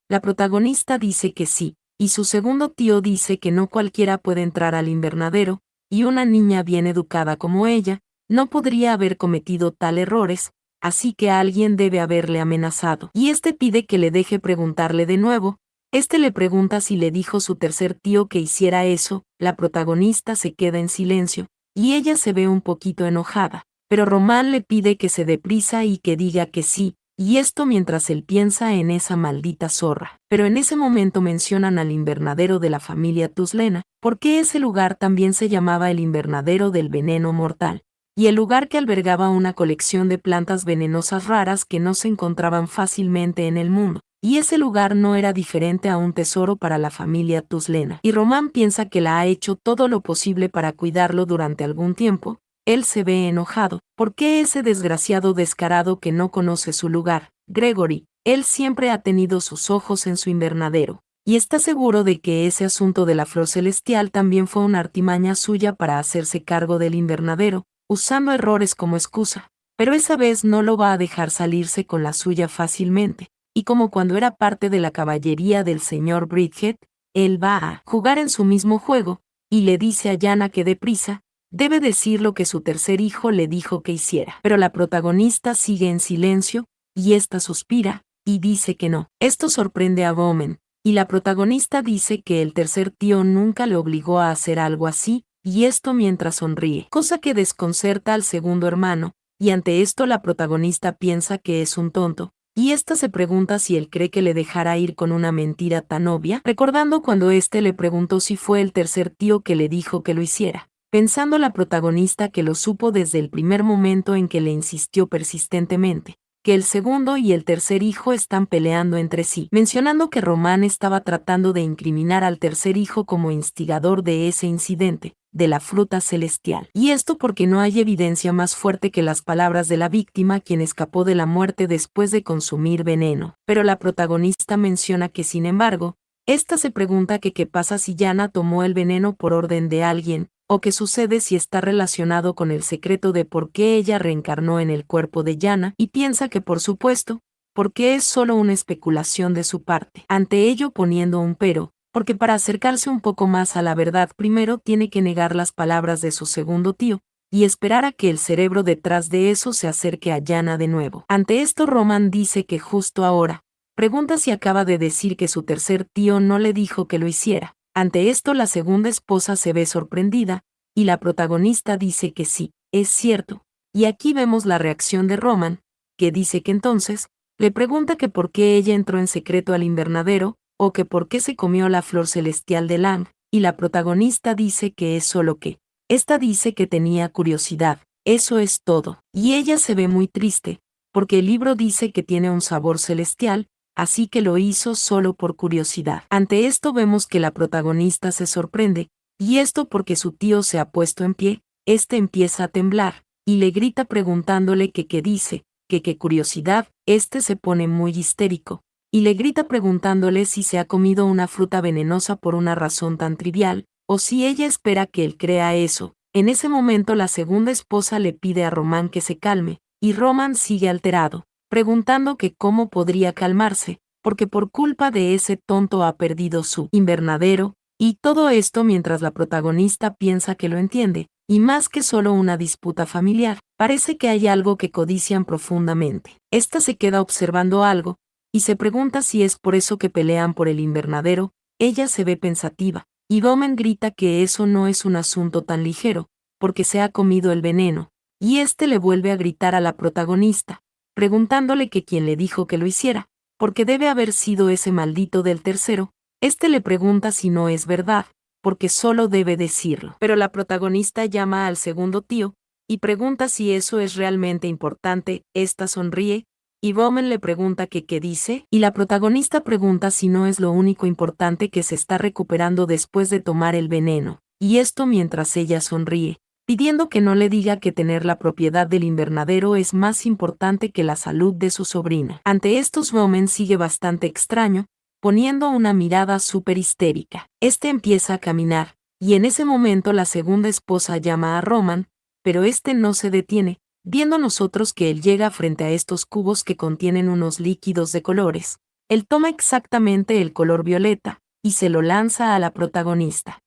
[SPEAKER 1] La protagonista dice que sí, y su segundo tío dice que no cualquiera puede entrar al invernadero, y una niña bien educada como ella, no podría haber cometido tal errores, así que alguien debe haberle amenazado. Y este pide que le deje preguntarle de nuevo. Este le pregunta si le dijo su tercer tío que hiciera eso, la protagonista se queda en silencio, y ella se ve un poquito enojada, pero Román le pide que se dé prisa y que diga que sí, y esto mientras él piensa en esa maldita zorra. Pero en ese momento mencionan al invernadero de la familia Tuslena, porque ese lugar también se llamaba el invernadero del veneno mortal, y el lugar que albergaba una colección de plantas venenosas raras que no se encontraban fácilmente en el mundo. Y ese lugar no era diferente a un tesoro para la familia Tuslena. Y Román piensa que la ha hecho todo lo posible para cuidarlo durante algún tiempo. Él se ve enojado. ¿Por qué ese desgraciado descarado que no conoce su lugar? Gregory, él siempre ha tenido sus ojos en su invernadero. Y está seguro de que ese asunto de la flor celestial también fue una artimaña suya para hacerse cargo del invernadero, usando errores como excusa. Pero esa vez no lo va a dejar salirse con la suya fácilmente. Y como cuando era parte de la caballería del señor Bridget, él va a jugar en su mismo juego, y le dice a Yana que deprisa, debe decir lo que su tercer hijo le dijo que hiciera. Pero la protagonista sigue en silencio, y ésta suspira, y dice que no. Esto sorprende a Bowman, y la protagonista dice que el tercer tío nunca le obligó a hacer algo así, y esto mientras sonríe, cosa que desconcerta al segundo hermano, y ante esto la protagonista piensa que es un tonto, y ésta se pregunta si él cree que le dejará ir con una mentira tan obvia, recordando cuando éste le preguntó si fue el tercer tío que le dijo que lo hiciera, pensando la protagonista que lo supo desde el primer momento en que le insistió persistentemente, que el segundo y el tercer hijo están peleando entre sí, mencionando que Román estaba tratando de incriminar al tercer hijo como instigador de ese incidente, de la fruta celestial. Y esto porque no hay evidencia más fuerte que las palabras de la víctima quien escapó de la muerte después de consumir veneno. Pero la protagonista menciona que sin embargo, esta se pregunta que qué pasa si Yana tomó el veneno por orden de alguien, o qué sucede si está relacionado con el secreto de por qué ella reencarnó en el cuerpo de Yana, y piensa que por supuesto, porque es solo una especulación de su parte. Ante ello poniendo un pero, porque para acercarse un poco más a la verdad primero tiene que negar las palabras de su segundo tío, y esperar a que el cerebro detrás de eso se acerque a Yana de nuevo. Ante esto Román dice que justo ahora, pregunta si acaba de decir que su tercer tío no le dijo que lo hiciera. Ante esto la segunda esposa se ve sorprendida, y la protagonista dice que sí, es cierto. Y aquí vemos la reacción de Román, que dice que entonces, le pregunta que por qué ella entró en secreto al invernadero, o que por qué se comió la flor celestial de Lang, y la protagonista dice que es solo que. Esta dice que tenía curiosidad, eso es todo. Y ella se ve muy triste, porque el libro dice que tiene un sabor celestial, así que lo hizo solo por curiosidad. Ante esto vemos que la protagonista se sorprende, y esto porque su tío se ha puesto en pie, este empieza a temblar, y le grita preguntándole que qué dice, que qué curiosidad, este se pone muy histérico, y le grita preguntándole si se ha comido una fruta venenosa por una razón tan trivial, o si ella espera que él crea eso. En ese momento la segunda esposa le pide a Román que se calme, y Román sigue alterado, preguntando que cómo podría calmarse, porque por culpa de ese tonto ha perdido su invernadero, y todo esto mientras la protagonista piensa que lo entiende, y más que solo una disputa familiar, parece que hay algo que codician profundamente. Esta se queda observando algo, y se pregunta si es por eso que pelean por el invernadero. Ella se ve pensativa, y Bowman grita que eso no es un asunto tan ligero, porque se ha comido el veneno, y este le vuelve a gritar a la protagonista, preguntándole que quién le dijo que lo hiciera, porque debe haber sido ese maldito del tercero. Este le pregunta si no es verdad, porque solo debe decirlo. Pero la protagonista llama al segundo tío, y pregunta si eso es realmente importante. Esta sonríe, y Bowman le pregunta que qué dice, y la protagonista pregunta si no es lo único importante, que se está recuperando después de tomar el veneno, y esto mientras ella sonríe, pidiendo que no le diga que tener la propiedad del invernadero es más importante que la salud de su sobrina. Ante estos, Bowman sigue bastante extraño, poniendo una mirada súper histérica. Este empieza a caminar, y en ese momento la segunda esposa llama a Roman, pero este no se detiene, viendo nosotros que él llega frente a estos cubos que contienen unos líquidos de colores. Él toma exactamente el color violeta, y se lo lanza a la protagonista,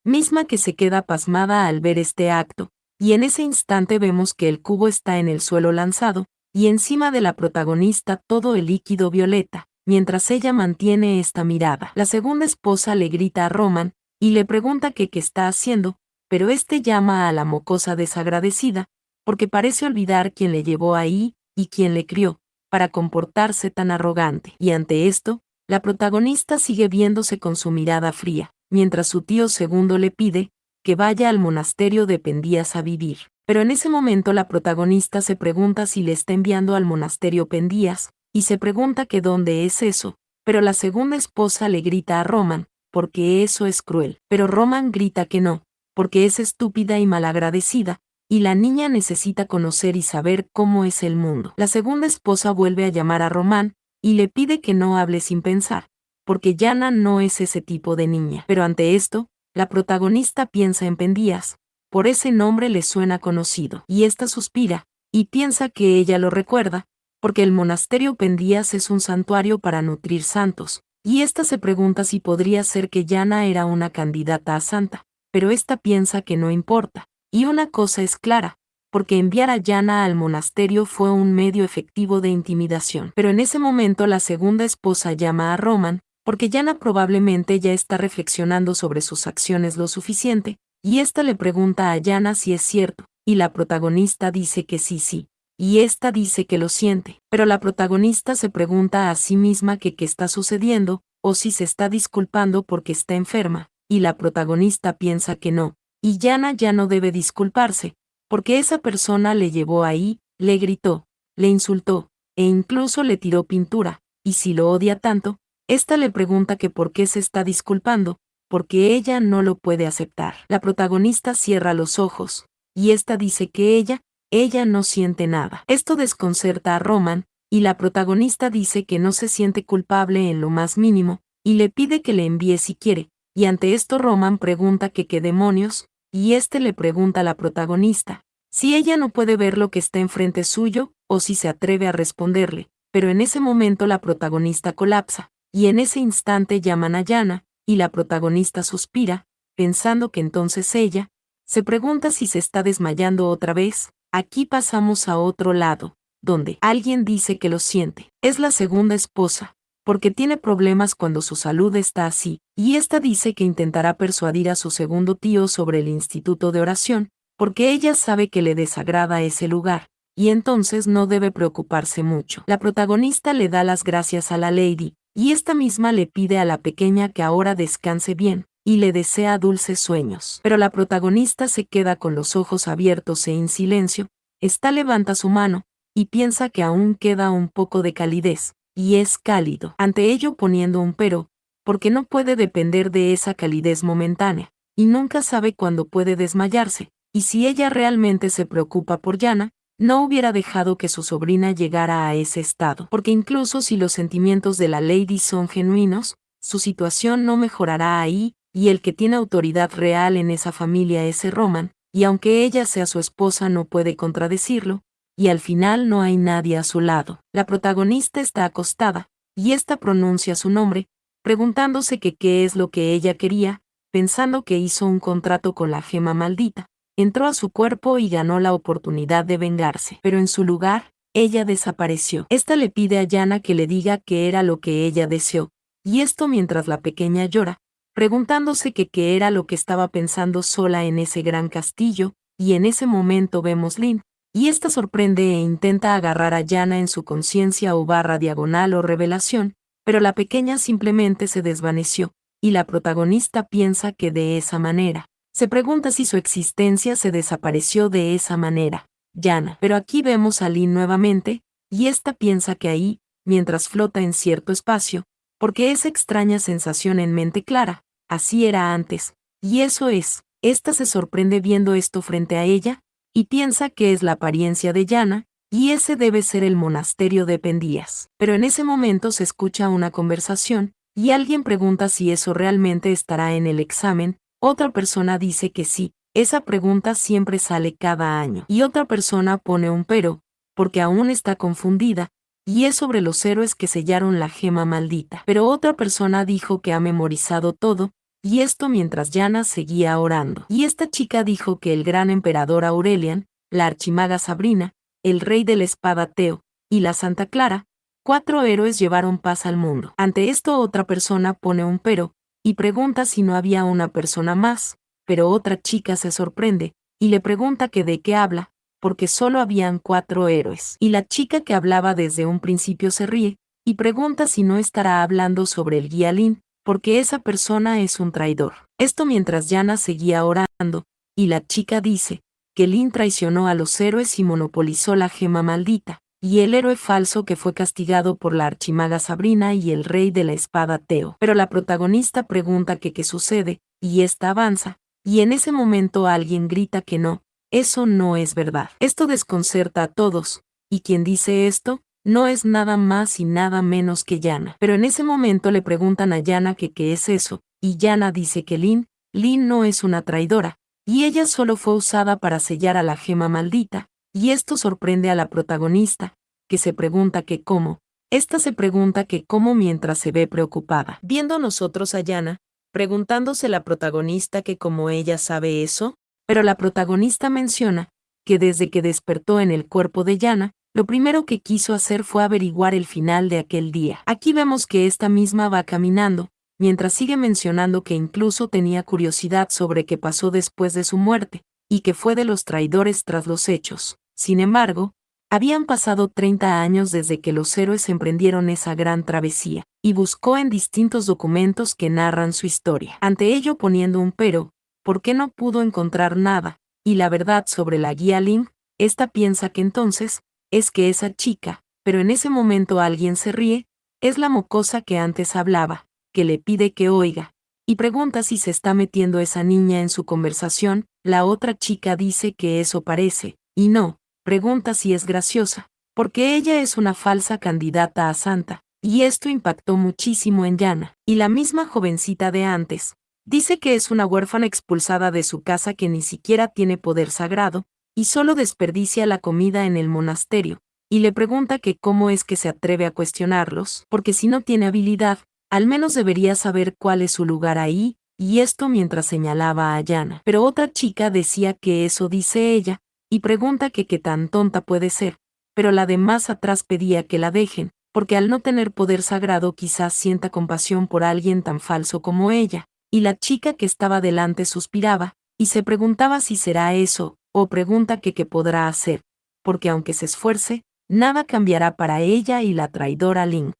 [SPEAKER 1] misma que se queda pasmada al ver este acto, y en ese instante vemos que el cubo está en el suelo lanzado, y encima de la protagonista todo el líquido violeta. Mientras ella mantiene esta mirada, la segunda esposa le grita a Roman, y le pregunta que qué está haciendo, pero este llama a la mocosa desagradecida, porque parece olvidar quién le llevó ahí, y quién le crió, para comportarse tan arrogante. Y ante esto, la protagonista sigue viéndose con su mirada fría, mientras su tío segundo le pide que vaya al monasterio de Pendías a vivir. Pero en ese momento la protagonista se pregunta si le está enviando al monasterio Pendías, y se pregunta que dónde es eso, pero la segunda esposa le grita a Roman, porque eso es cruel. Pero Roman grita que no, porque es estúpida y malagradecida, y la niña necesita conocer y saber cómo es el mundo. La segunda esposa vuelve a llamar a Roman, y le pide que no hable sin pensar, porque Yana no es ese tipo de niña. Pero ante esto, la protagonista piensa en Pendías, por ese nombre le suena conocido, y esta suspira, y piensa que ella lo recuerda, porque el monasterio Pendías es un santuario para nutrir santos, y esta se pregunta si podría ser que Yana era una candidata a santa, pero esta piensa que no importa, y una cosa es clara, porque enviar a Yana al monasterio fue un medio efectivo de intimidación. Pero en ese momento la segunda esposa llama a Roman, porque Yana probablemente ya está reflexionando sobre sus acciones lo suficiente, y esta le pregunta a Yana si es cierto, y la protagonista dice que sí, y esta dice que lo siente, pero la protagonista se pregunta a sí misma que qué está sucediendo, o si se está disculpando porque está enferma, y la protagonista piensa que no, y Yana ya no debe disculparse, porque esa persona le llevó ahí, le gritó, le insultó, e incluso le tiró pintura, y si lo odia tanto, esta le pregunta que por qué se está disculpando, porque ella no lo puede aceptar. La protagonista cierra los ojos, y esta dice que ella no siente nada. Esto desconcerta a Roman, y la protagonista dice que no se siente culpable en lo más mínimo, y le pide que le envíe si quiere, y ante esto Roman pregunta que qué demonios, y este le pregunta a la protagonista si ella no puede ver lo que está enfrente suyo, o si se atreve a responderle, pero en ese momento la protagonista colapsa, y en ese instante llaman a Yana, y la protagonista suspira, pensando que entonces ella se pregunta si se está desmayando otra vez. Aquí pasamos a otro lado, donde alguien dice que lo siente. Es la segunda esposa, porque tiene problemas cuando su salud está así, y esta dice que intentará persuadir a su segundo tío sobre el instituto de oración, porque ella sabe que le desagrada ese lugar, y entonces no debe preocuparse mucho. La protagonista le da las gracias a la lady, y esta misma le pide a la pequeña que ahora descanse bien, y le desea dulces sueños. Pero la protagonista se queda con los ojos abiertos e en silencio. Esta levanta su mano, y piensa que aún queda un poco de calidez, y es cálido. Ante ello poniendo un pero, porque no puede depender de esa calidez momentánea, y nunca sabe cuándo puede desmayarse, y si ella realmente se preocupa por Yana, no hubiera dejado que su sobrina llegara a ese estado, porque incluso si los sentimientos de la lady son genuinos, su situación no mejorará ahí, y el que tiene autoridad real en esa familia es Roman, y aunque ella sea su esposa no puede contradecirlo, y al final no hay nadie a su lado. La protagonista está acostada, y esta pronuncia su nombre, preguntándose que qué es lo que ella quería, pensando que hizo un contrato con la gema maldita, entró a su cuerpo y ganó la oportunidad de vengarse. Pero en su lugar, ella desapareció. Esta le pide a Yana que le diga qué era lo que ella deseó, y esto mientras la pequeña llora, preguntándose que qué era lo que estaba pensando sola en ese gran castillo, y en ese momento vemos Lin, y esta sorprende e intenta agarrar a Yana en su conciencia o barra diagonal o revelación, pero la pequeña simplemente se desvaneció, y la protagonista piensa que de esa manera. Se pregunta si su existencia se desapareció de esa manera. Yana. Pero aquí vemos a Lin nuevamente, y esta piensa que ahí, mientras flota en cierto espacio, porque esa extraña sensación en mente clara, así era antes, y eso es, esta se sorprende viendo esto frente a ella, y piensa que es la apariencia de Yana, y ese debe ser el monasterio de Pendías. Pero en ese momento se escucha una conversación, y alguien pregunta si eso realmente estará en el examen, otra persona dice que sí, esa pregunta siempre sale cada año, y otra persona pone un pero, porque aún está confundida, y es sobre los héroes que sellaron la gema maldita. Pero otra persona dijo que ha memorizado todo, y esto mientras Yana seguía orando. Y esta chica dijo que el gran emperador Aurelian, la archimaga Sabrina, el rey de la espada Teo, y la Santa Clara, 4 héroes llevaron paz al mundo. Ante esto otra persona pone un pero, y pregunta si no había una persona más, pero otra chica se sorprende, y le pregunta que de qué habla, porque solo habían 4 héroes. Y la chica que hablaba desde un principio se ríe, y pregunta si no estará hablando sobre el guía Lin, porque esa persona es un traidor. Esto mientras Yana seguía orando, y la chica dice que Lin traicionó a los héroes y monopolizó la gema maldita, y el héroe falso que fue castigado por la archimaga Sabrina y el rey de la espada Teo. Pero la protagonista pregunta que qué sucede, y esta avanza, y en ese momento alguien grita que no, eso no es verdad. Esto desconcerta a todos, y quien dice esto, no es nada más y nada menos que Yana. Pero en ese momento le preguntan a Yana que qué es eso, y Yana dice que Lin no es una traidora, y ella solo fue usada para sellar a la gema maldita, y esto sorprende a la protagonista, que se pregunta que cómo. Esta se pregunta que cómo mientras se ve preocupada. Viendo nosotros a Yana, preguntándose la protagonista que cómo ella sabe eso, pero la protagonista menciona que desde que despertó en el cuerpo de Yana, lo primero que quiso hacer fue averiguar el final de aquel día. Aquí vemos que esta misma va caminando, mientras sigue mencionando que incluso tenía curiosidad sobre qué pasó después de su muerte, y que fue de los traidores tras los hechos. Sin embargo, habían pasado 30 años desde que los héroes emprendieron esa gran travesía, y buscó en distintos documentos que narran su historia. Ante ello poniendo un pero, ¿por qué no pudo encontrar nada? Y la verdad sobre la guía Lin, esta piensa que entonces, es que esa chica, pero en ese momento alguien se ríe, es la mocosa que antes hablaba, que le pide que oiga, y pregunta si se está metiendo esa niña en su conversación, la otra chica dice que eso parece, y no, pregunta si es graciosa, porque ella es una falsa candidata a santa, y esto impactó muchísimo en Yana, y la misma jovencita de antes, dice que es una huérfana expulsada de su casa que ni siquiera tiene poder sagrado, y solo desperdicia la comida en el monasterio, y le pregunta que cómo es que se atreve a cuestionarlos, porque si no tiene habilidad, al menos debería saber cuál es su lugar ahí, y esto mientras señalaba a Yana. Pero otra chica decía que eso dice ella, y pregunta que qué tan tonta puede ser, pero la de más atrás pedía que la dejen, porque al no tener poder sagrado quizás sienta compasión por alguien tan falso como ella, y la chica que estaba delante suspiraba, y se preguntaba si será eso, o pregunta que qué podrá hacer, porque aunque se esfuerce, nada cambiará para ella y la traidora Lin.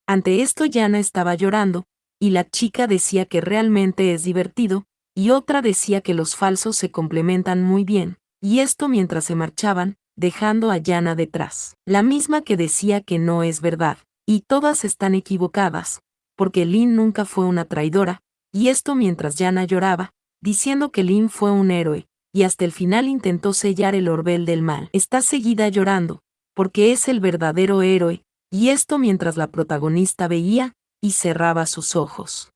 [SPEAKER 1] Ante esto Yana estaba llorando, y la chica decía que realmente es divertido, y otra decía que los falsos se complementan muy bien, y esto mientras se marchaban, dejando a Yana detrás. La misma que decía que no es verdad, y todas están equivocadas, porque Lin nunca fue una traidora, y esto mientras Yana lloraba, diciendo que Lin fue un héroe, y hasta el final intentó sellar el orbel del mal. Está seguida llorando, porque es el verdadero héroe, y esto mientras la protagonista veía, y cerraba sus ojos.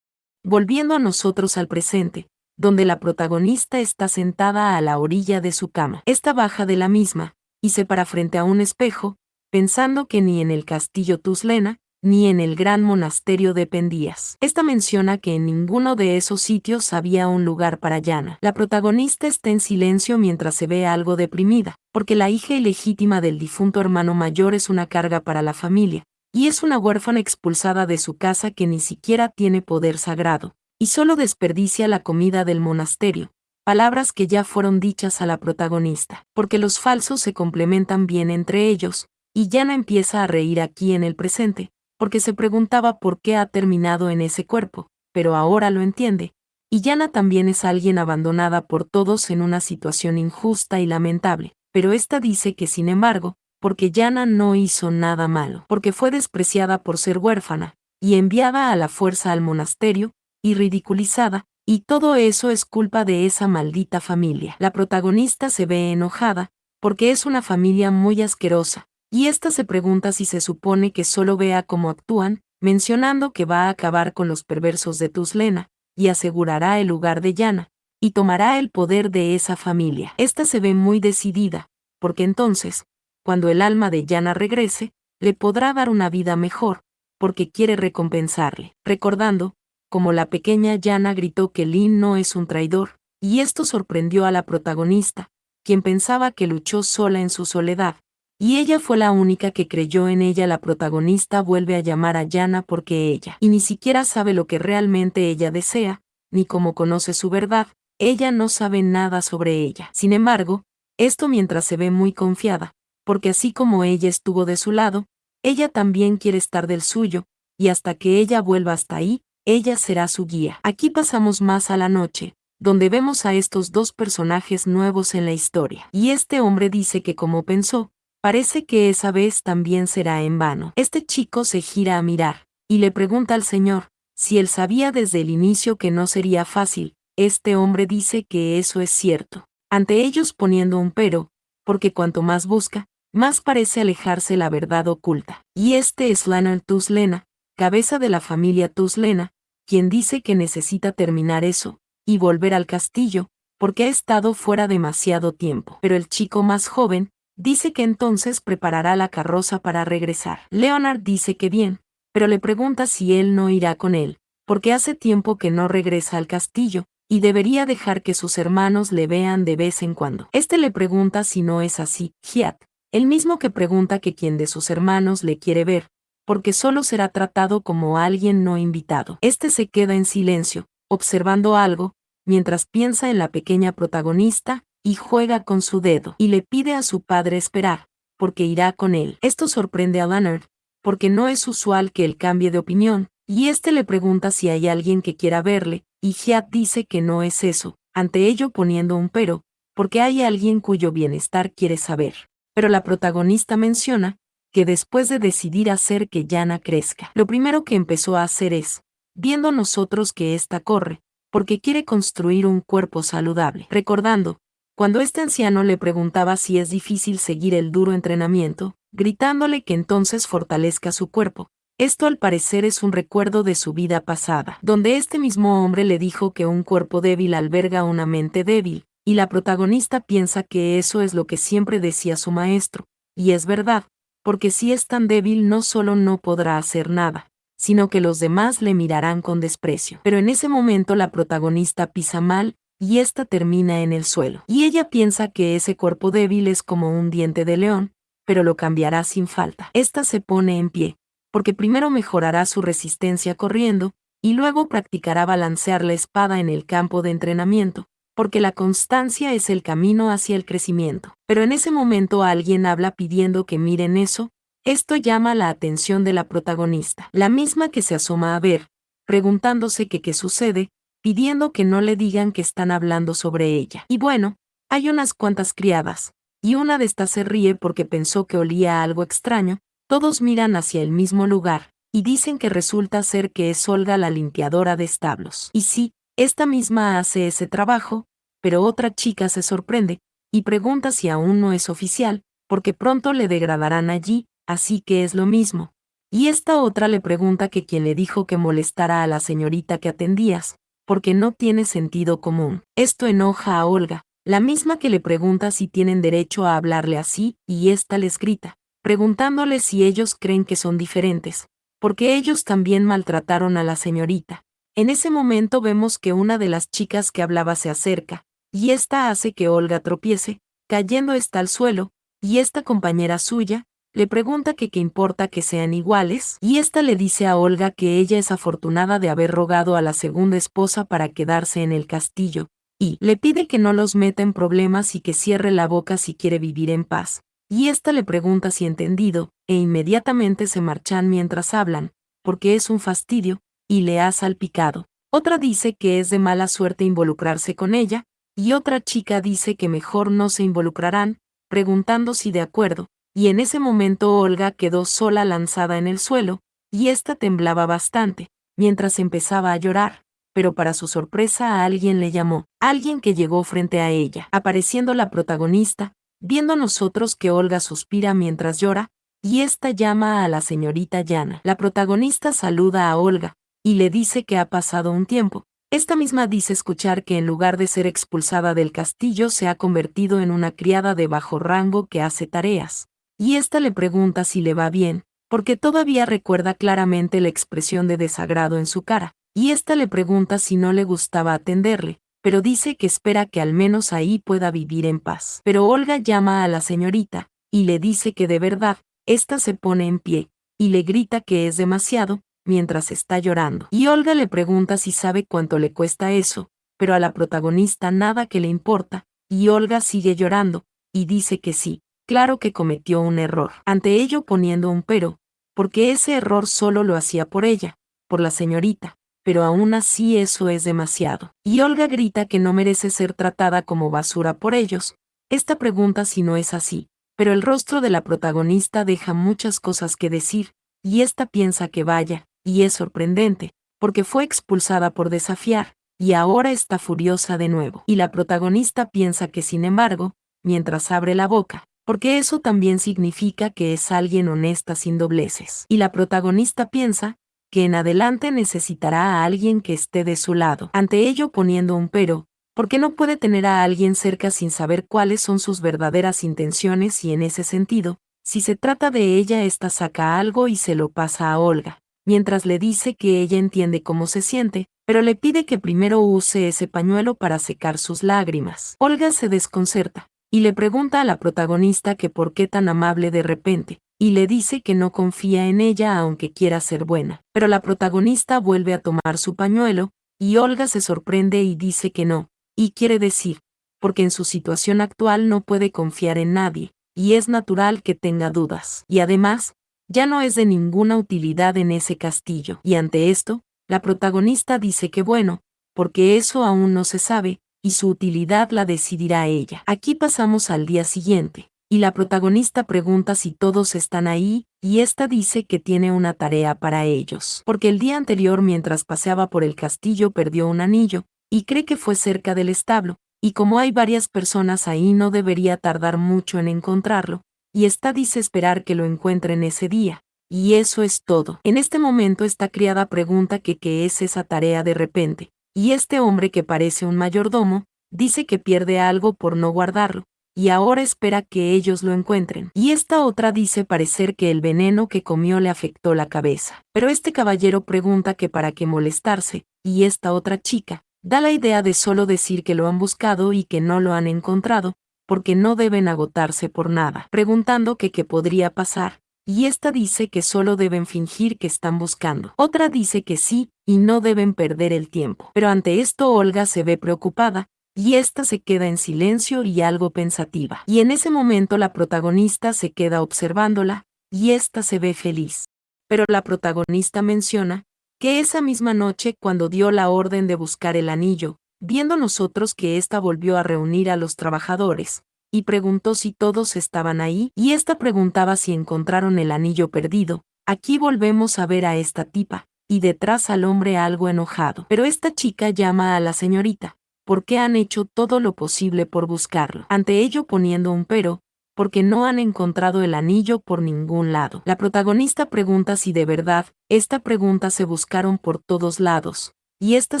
[SPEAKER 1] Volviendo a nosotros al presente, donde la protagonista está sentada a la orilla de su cama. Esta baja de la misma, y se para frente a un espejo, pensando que ni en el castillo Tuslena, ni en el gran monasterio de Pendías. Esta menciona que en ninguno de esos sitios había un lugar para Yana. La protagonista está en silencio mientras se ve algo deprimida, porque la hija ilegítima del difunto hermano mayor es una carga para la familia, y es una huérfana expulsada de su casa que ni siquiera tiene poder sagrado, y solo desperdicia la comida del monasterio. Palabras que ya fueron dichas a la protagonista, porque los falsos se complementan bien entre ellos, y Yana empieza a reír aquí en el presente, porque se preguntaba por qué ha terminado en ese cuerpo, pero ahora lo entiende. Y Yana también es alguien abandonada por todos en una situación injusta y lamentable, pero esta dice que sin embargo, porque Yana no hizo nada malo, porque fue despreciada por ser huérfana, y enviada a la fuerza al monasterio, y ridiculizada, y todo eso es culpa de esa maldita familia. La protagonista se ve enojada, porque es una familia muy asquerosa, y ésta se pregunta si se supone que solo vea cómo actúan, mencionando que va a acabar con los perversos de Tuzlena, y asegurará el lugar de Yana, y tomará el poder de esa familia. Esta se ve muy decidida, porque entonces, cuando el alma de Yana regrese, le podrá dar una vida mejor, porque quiere recompensarle, recordando, como la pequeña Yana gritó que Lin no es un traidor, y esto sorprendió a la protagonista, quien pensaba que luchó sola en su soledad, y ella fue la única que creyó en ella. La protagonista vuelve a llamar a Yana porque ella, y ni siquiera sabe lo que realmente ella desea, ni cómo conoce su verdad, ella no sabe nada sobre ella. Sin embargo, esto mientras se ve muy confiada, porque así como ella estuvo de su lado, ella también quiere estar del suyo, y hasta que ella vuelva hasta ahí, ella será su guía. Aquí pasamos más a la noche, donde vemos a estos dos personajes nuevos en la historia. Y este hombre dice que como pensó, parece que esa vez también será en vano. Este chico se gira a mirar, y le pregunta al señor, si él sabía desde el inicio que no sería fácil. Este hombre dice que eso es cierto. Ante ellos poniendo un pero, porque cuanto más busca, más parece alejarse la verdad oculta. Y este es Leonard Tuzlena, cabeza de la familia Tuzlena, quien dice que necesita terminar eso, y volver al castillo, porque ha estado fuera demasiado tiempo. Pero el chico más joven, dice que entonces preparará la carroza para regresar. Leonard dice que bien, pero le pregunta si él no irá con él, porque hace tiempo que no regresa al castillo, y debería dejar que sus hermanos le vean de vez en cuando. Este le pregunta si no es así, Hiat, el mismo que pregunta que quién de sus hermanos le quiere ver, porque solo será tratado como alguien no invitado. Este se queda en silencio, observando algo, mientras piensa en la pequeña protagonista, y juega con su dedo, y le pide a su padre esperar, porque irá con él. Esto sorprende a Leonard, porque no es usual que él cambie de opinión, y este le pregunta si hay alguien que quiera verle, y Hiat dice que no es eso, ante ello poniendo un pero, porque hay alguien cuyo bienestar quiere saber. Pero la protagonista menciona, que después de decidir hacer que Yana crezca, lo primero que empezó a hacer es, viendo nosotros que ésta corre, porque quiere construir un cuerpo saludable. Recordando, cuando este anciano le preguntaba si es difícil seguir el duro entrenamiento, gritándole que entonces fortalezca su cuerpo. Esto al parecer es un recuerdo de su vida pasada, donde este mismo hombre le dijo que un cuerpo débil alberga una mente débil, y la protagonista piensa que eso es lo que siempre decía su maestro, y es verdad, porque si es tan débil no solo no podrá hacer nada, sino que los demás le mirarán con desprecio. Pero en ese momento la protagonista pisa mal, y ésta termina en el suelo. Y ella piensa que ese cuerpo débil es como un diente de león, pero lo cambiará sin falta. Esta se pone en pie, porque primero mejorará su resistencia corriendo, y luego practicará balancear la espada en el campo de entrenamiento, porque la constancia es el camino hacia el crecimiento. Pero en ese momento alguien habla pidiendo que miren eso. Esto llama la atención de la protagonista, la misma que se asoma a ver, preguntándose que qué sucede, pidiendo que no le digan que están hablando sobre ella. Y bueno, hay unas cuantas criadas, y una de estas se ríe porque pensó que olía a algo extraño. Todos miran hacia el mismo lugar, y dicen que resulta ser que es Olga la limpiadora de establos. Y sí, esta misma hace ese trabajo, pero otra chica se sorprende, y pregunta si aún no es oficial, porque pronto le degradarán allí, así que es lo mismo. Y esta otra le pregunta que quién le dijo que molestara a la señorita que atendías, porque no tiene sentido común. Esto enoja a Olga, la misma que le pregunta si tienen derecho a hablarle así, y ésta les grita, preguntándole si ellos creen que son diferentes, porque ellos también maltrataron a la señorita. En ese momento vemos que una de las chicas que hablaba se acerca, y esta hace que Olga tropiece, cayendo está al suelo, y esta compañera suya le pregunta que qué importa que sean iguales, y esta le dice a Olga que ella es afortunada de haber rogado a la segunda esposa para quedarse en el castillo, y le pide que no los meta en problemas y que cierre la boca si quiere vivir en paz. Y esta le pregunta si entendido, e inmediatamente se marchan mientras hablan, porque es un fastidio, y le ha salpicado. Otra dice que es de mala suerte involucrarse con ella, y otra chica dice que mejor no se involucrarán, preguntando si de acuerdo, y en ese momento Olga quedó sola lanzada en el suelo, y ésta temblaba bastante, mientras empezaba a llorar, pero para su sorpresa a alguien le llamó, alguien que llegó frente a ella, apareciendo la protagonista, viendo nosotros que Olga suspira mientras llora, y ésta llama a la señorita Yana. La protagonista saluda a Olga, y le dice que ha pasado un tiempo. Esta misma dice escuchar que en lugar de ser expulsada del castillo se ha convertido en una criada de bajo rango que hace tareas. Y ésta le pregunta si le va bien, porque todavía recuerda claramente la expresión de desagrado en su cara. Y ésta le pregunta si no le gustaba atenderle, pero dice que espera que al menos ahí pueda vivir en paz. Pero Olga llama a la señorita, y le dice que de verdad, ésta se pone en pie, y le grita que es demasiado, mientras está llorando. Y Olga le pregunta si sabe cuánto le cuesta eso, pero a la protagonista nada que le importa, y Olga sigue llorando, y dice que sí, claro que cometió un error. Ante ello poniendo un pero, porque ese error solo lo hacía por ella, por la señorita, pero aún así eso es demasiado. Y Olga grita que no merece ser tratada como basura por ellos. Esta pregunta si no es así, pero el rostro de la protagonista deja muchas cosas que decir, y esta piensa que vaya, y es sorprendente, porque fue expulsada por desafiar, y ahora está furiosa de nuevo. Y la protagonista piensa que sin embargo, mientras abre la boca, porque eso también significa que es alguien honesta sin dobleces. Y la protagonista piensa que en adelante necesitará a alguien que esté de su lado. Ante ello poniendo un pero, porque no puede tener a alguien cerca sin saber cuáles son sus verdaderas intenciones y en ese sentido, si se trata de ella, ésta saca algo y se lo pasa a Olga, mientras le dice que ella entiende cómo se siente, pero le pide que primero use ese pañuelo para secar sus lágrimas. Olga se desconcerta, y le pregunta a la protagonista que por qué tan amable de repente, y le dice que no confía en ella aunque quiera ser buena. Pero la protagonista vuelve a tomar su pañuelo, y Olga se sorprende y dice que no, y quiere decir, porque en su situación actual no puede confiar en nadie, y es natural que tenga dudas. Y además, ya no es de ninguna utilidad en ese castillo. Y ante esto, la protagonista dice que bueno, porque eso aún no se sabe, y su utilidad la decidirá ella. Aquí pasamos al día siguiente, y la protagonista pregunta si todos están ahí, y ésta dice que tiene una tarea para ellos. Porque el día anterior mientras paseaba por el castillo perdió un anillo, y cree que fue cerca del establo, y como hay varias personas ahí no debería tardar mucho en encontrarlo, y esta dice esperar que lo encuentren ese día. Y eso es todo. En este momento esta criada pregunta que qué es esa tarea de repente, y este hombre que parece un mayordomo, dice que pierde algo por no guardarlo, y ahora espera que ellos lo encuentren. Y esta otra dice parecer que el veneno que comió le afectó la cabeza. Pero este caballero pregunta que para qué molestarse, y esta otra chica da la idea de solo decir que lo han buscado y que no lo han encontrado, porque no deben agotarse por nada, preguntando que qué podría pasar, y esta dice que solo deben fingir que están buscando. Otra dice que sí, y no deben perder el tiempo. Pero ante esto Olga se ve preocupada, y esta se queda en silencio y algo pensativa. Y en ese momento la protagonista se queda observándola, y esta se ve feliz. Pero la protagonista menciona que esa misma noche cuando dio la orden de buscar el anillo, viendo nosotros que ésta volvió a reunir a los trabajadores, y preguntó si todos estaban ahí, y ésta preguntaba si encontraron el anillo perdido. Aquí volvemos a ver a esta tipa, y detrás al hombre algo enojado. Pero esta chica llama a la señorita, porque han hecho todo lo posible por buscarlo. Ante ello poniendo un pero, porque no han encontrado el anillo por ningún lado. La protagonista pregunta si de verdad, esta pregunta se buscaron por todos lados, y esta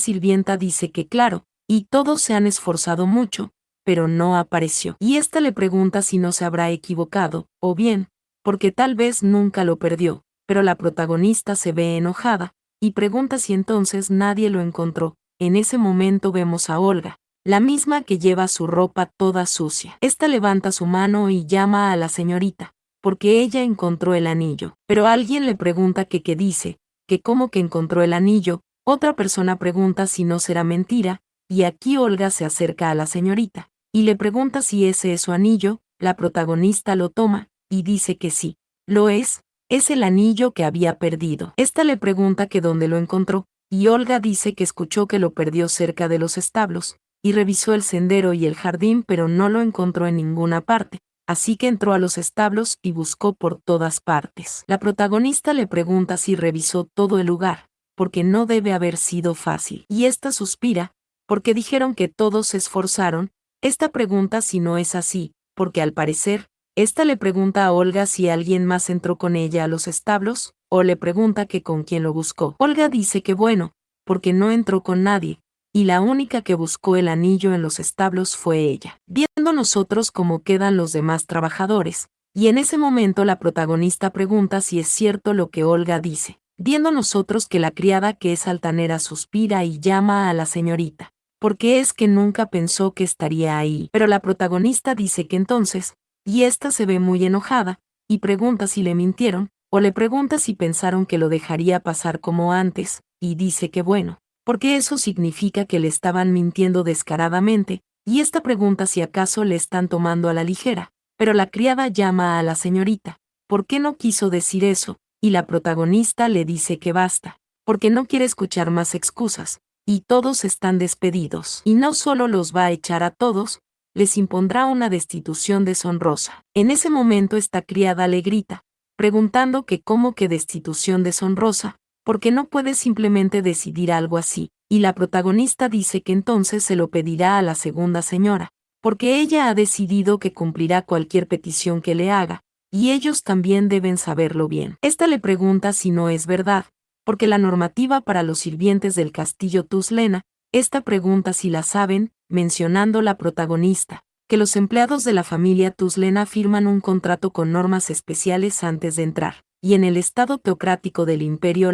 [SPEAKER 1] sirvienta dice que claro, y todos se han esforzado mucho, pero no apareció. Y esta le pregunta si no se habrá equivocado, o bien, porque tal vez nunca lo perdió, pero la protagonista se ve enojada, y pregunta si entonces nadie lo encontró. En ese momento vemos a Olga, la misma que lleva su ropa toda sucia. Esta levanta su mano y llama a la señorita, porque ella encontró el anillo. Pero alguien le pregunta que qué dice, que cómo que encontró el anillo. Otra persona pregunta si no será mentira, y aquí Olga se acerca a la señorita, y le pregunta si ese es su anillo. La protagonista lo toma, y dice que sí, lo es el anillo que había perdido. Esta le pregunta que dónde lo encontró, y Olga dice que escuchó que lo perdió cerca de los establos, y revisó el sendero y el jardín pero no lo encontró en ninguna parte, así que entró a los establos y buscó por todas partes. La protagonista le pregunta si revisó todo el lugar, porque no debe haber sido fácil, y esta suspira, porque dijeron que todos se esforzaron. Esta pregunta si no es así, porque al parecer, esta le pregunta a Olga si alguien más entró con ella a los establos, o le pregunta que con quién lo buscó. Olga dice que bueno, porque no entró con nadie, y la única que buscó el anillo en los establos fue ella. Viendo nosotros cómo quedan los demás trabajadores, y en ese momento la protagonista pregunta si es cierto lo que Olga dice. Viendo nosotros que la criada que es altanera suspira y llama a la señorita, porque es que nunca pensó que estaría ahí. Pero la protagonista dice que entonces, y esta se ve muy enojada, y pregunta si le mintieron, o le pregunta si pensaron que lo dejaría pasar como antes, y dice que bueno, porque eso significa que le estaban mintiendo descaradamente, y esta pregunta si acaso le están tomando a la ligera. Pero la criada llama a la señorita, ¿por qué no quiso decir eso? Y la protagonista le dice que basta, porque no quiere escuchar más excusas, y todos están despedidos. Y no solo los va a echar a todos, les impondrá una destitución deshonrosa. En ese momento esta criada le grita, preguntando que cómo que destitución deshonrosa, porque no puede simplemente decidir algo así, y la protagonista dice que entonces se lo pedirá a la segunda señora, porque ella ha decidido que cumplirá cualquier petición que le haga, y ellos también deben saberlo bien. Esta le pregunta si no es verdad, porque la normativa para los sirvientes del castillo Tuslena, esta pregunta si la saben, mencionando la protagonista, que los empleados de la familia Tuslena firman un contrato con normas especiales antes de entrar, y en el estado teocrático del imperio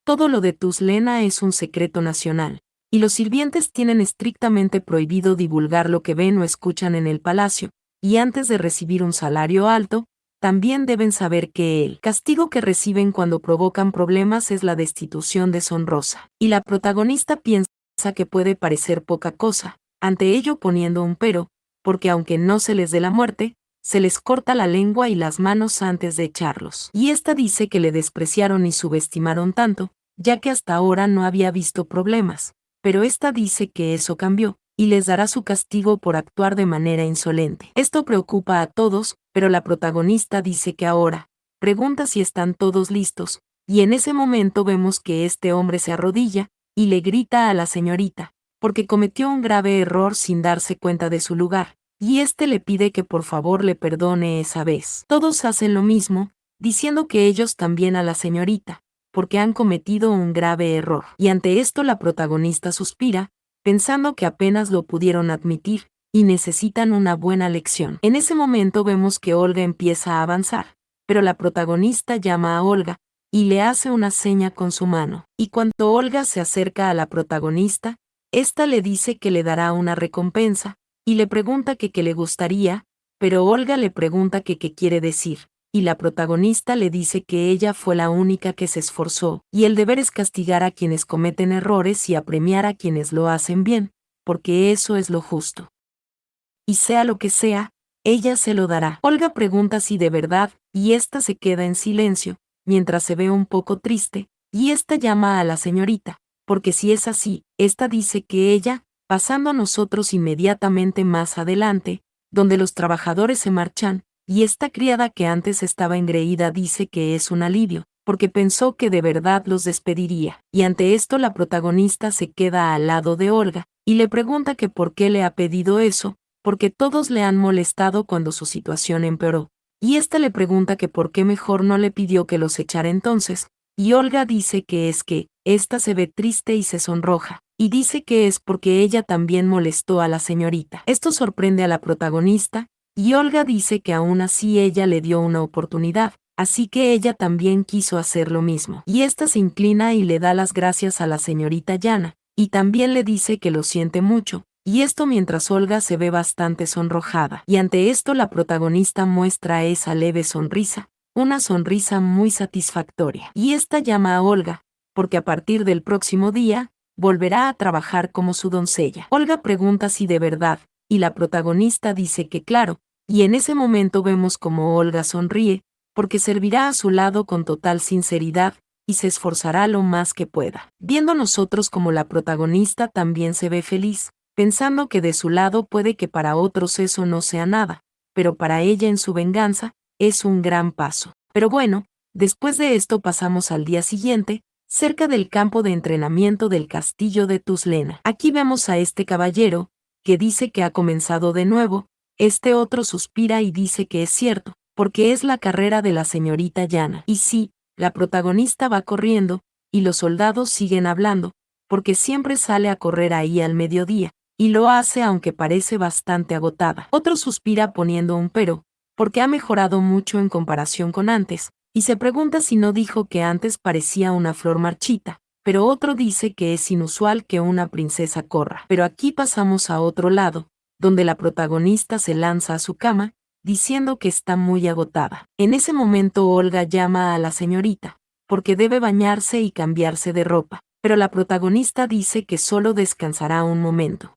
[SPEAKER 1] todo lo de Tuslena es un secreto nacional, y los sirvientes tienen estrictamente prohibido divulgar lo que ven o escuchan en el palacio, y antes de recibir un salario alto, también deben saber que el castigo que reciben cuando provocan problemas es la destitución deshonrosa. Y la protagonista piensa que puede parecer poca cosa, ante ello poniendo un pero, porque aunque no se les dé la muerte, se les corta la lengua y las manos antes de echarlos. Y esta dice que le despreciaron y subestimaron tanto, ya que hasta ahora no había visto problemas, pero esta dice que eso cambió, y les dará su castigo por actuar de manera insolente. Esto preocupa a todos, pero la protagonista dice que ahora, pregunta si están todos listos, y en ese momento vemos que este hombre se arrodilla, y le grita a la señorita, porque cometió un grave error sin darse cuenta de su lugar, y este le pide que por favor le perdone esa vez. Todos hacen lo mismo, diciendo que ellos también a la señorita, porque han cometido un grave error. Y ante esto la protagonista suspira, pensando que apenas lo pudieron admitir, y necesitan una buena lección. En ese momento vemos que Olga empieza a avanzar, pero la protagonista llama a Olga, y le hace una seña con su mano. Y cuando Olga se acerca a la protagonista, ésta le dice que le dará una recompensa, y le pregunta que qué le gustaría, pero Olga le pregunta que qué quiere decir, y la protagonista le dice que ella fue la única que se esforzó, y el deber es castigar a quienes cometen errores y apremiar a quienes lo hacen bien, porque eso es lo justo. Y sea lo que sea, ella se lo dará. Olga pregunta si de verdad, y ésta se queda en silencio, mientras se ve un poco triste, y ésta llama a la señorita, porque si es así, ésta dice que ella, pasando a nosotros inmediatamente más adelante, donde los trabajadores se marchan, y esta criada que antes estaba engreída dice que es un alivio, porque pensó que de verdad los despediría. Y ante esto la protagonista se queda al lado de Olga, y le pregunta que por qué le ha pedido eso, porque todos le han molestado cuando su situación empeoró. Y ésta le pregunta que por qué mejor no le pidió que los echara entonces, y Olga dice que es que, ésta se ve triste y se sonroja, y dice que es porque ella también molestó a la señorita. Esto sorprende a la protagonista, y Olga dice que aún así ella le dio una oportunidad, así que ella también quiso hacer lo mismo. Y ésta se inclina y le da las gracias a la señorita Yana, y también le dice que lo siente mucho, y esto mientras Olga se ve bastante sonrojada. Y ante esto la protagonista muestra esa leve sonrisa, una sonrisa muy satisfactoria. Y esta llama a Olga, porque a partir del próximo día, volverá a trabajar como su doncella. Olga pregunta si de verdad, y la protagonista dice que claro, y en ese momento vemos como Olga sonríe, porque servirá a su lado con total sinceridad, y se esforzará lo más que pueda. Viendo nosotros como la protagonista también se ve feliz, pensando que de su lado puede que para otros eso no sea nada, pero para ella en su venganza, es un gran paso. Pero bueno, después de esto pasamos al día siguiente, cerca del campo de entrenamiento del castillo de Tuzlena. Aquí vemos a este caballero, que dice que ha comenzado de nuevo, este otro suspira y dice que es cierto, porque es la carrera de la señorita Yana. Y sí, la protagonista va corriendo, y los soldados siguen hablando, porque siempre sale a correr ahí al mediodía, y lo hace aunque parece bastante agotada. Otro suspira poniendo un pero, porque ha mejorado mucho en comparación con antes, y se pregunta si no dijo que antes parecía una flor marchita, pero otro dice que es inusual que una princesa corra. Pero aquí pasamos a otro lado, donde la protagonista se lanza a su cama, diciendo que está muy agotada. En ese momento Olga llama a la señorita, porque debe bañarse y cambiarse de ropa, pero la protagonista dice que solo descansará un momento.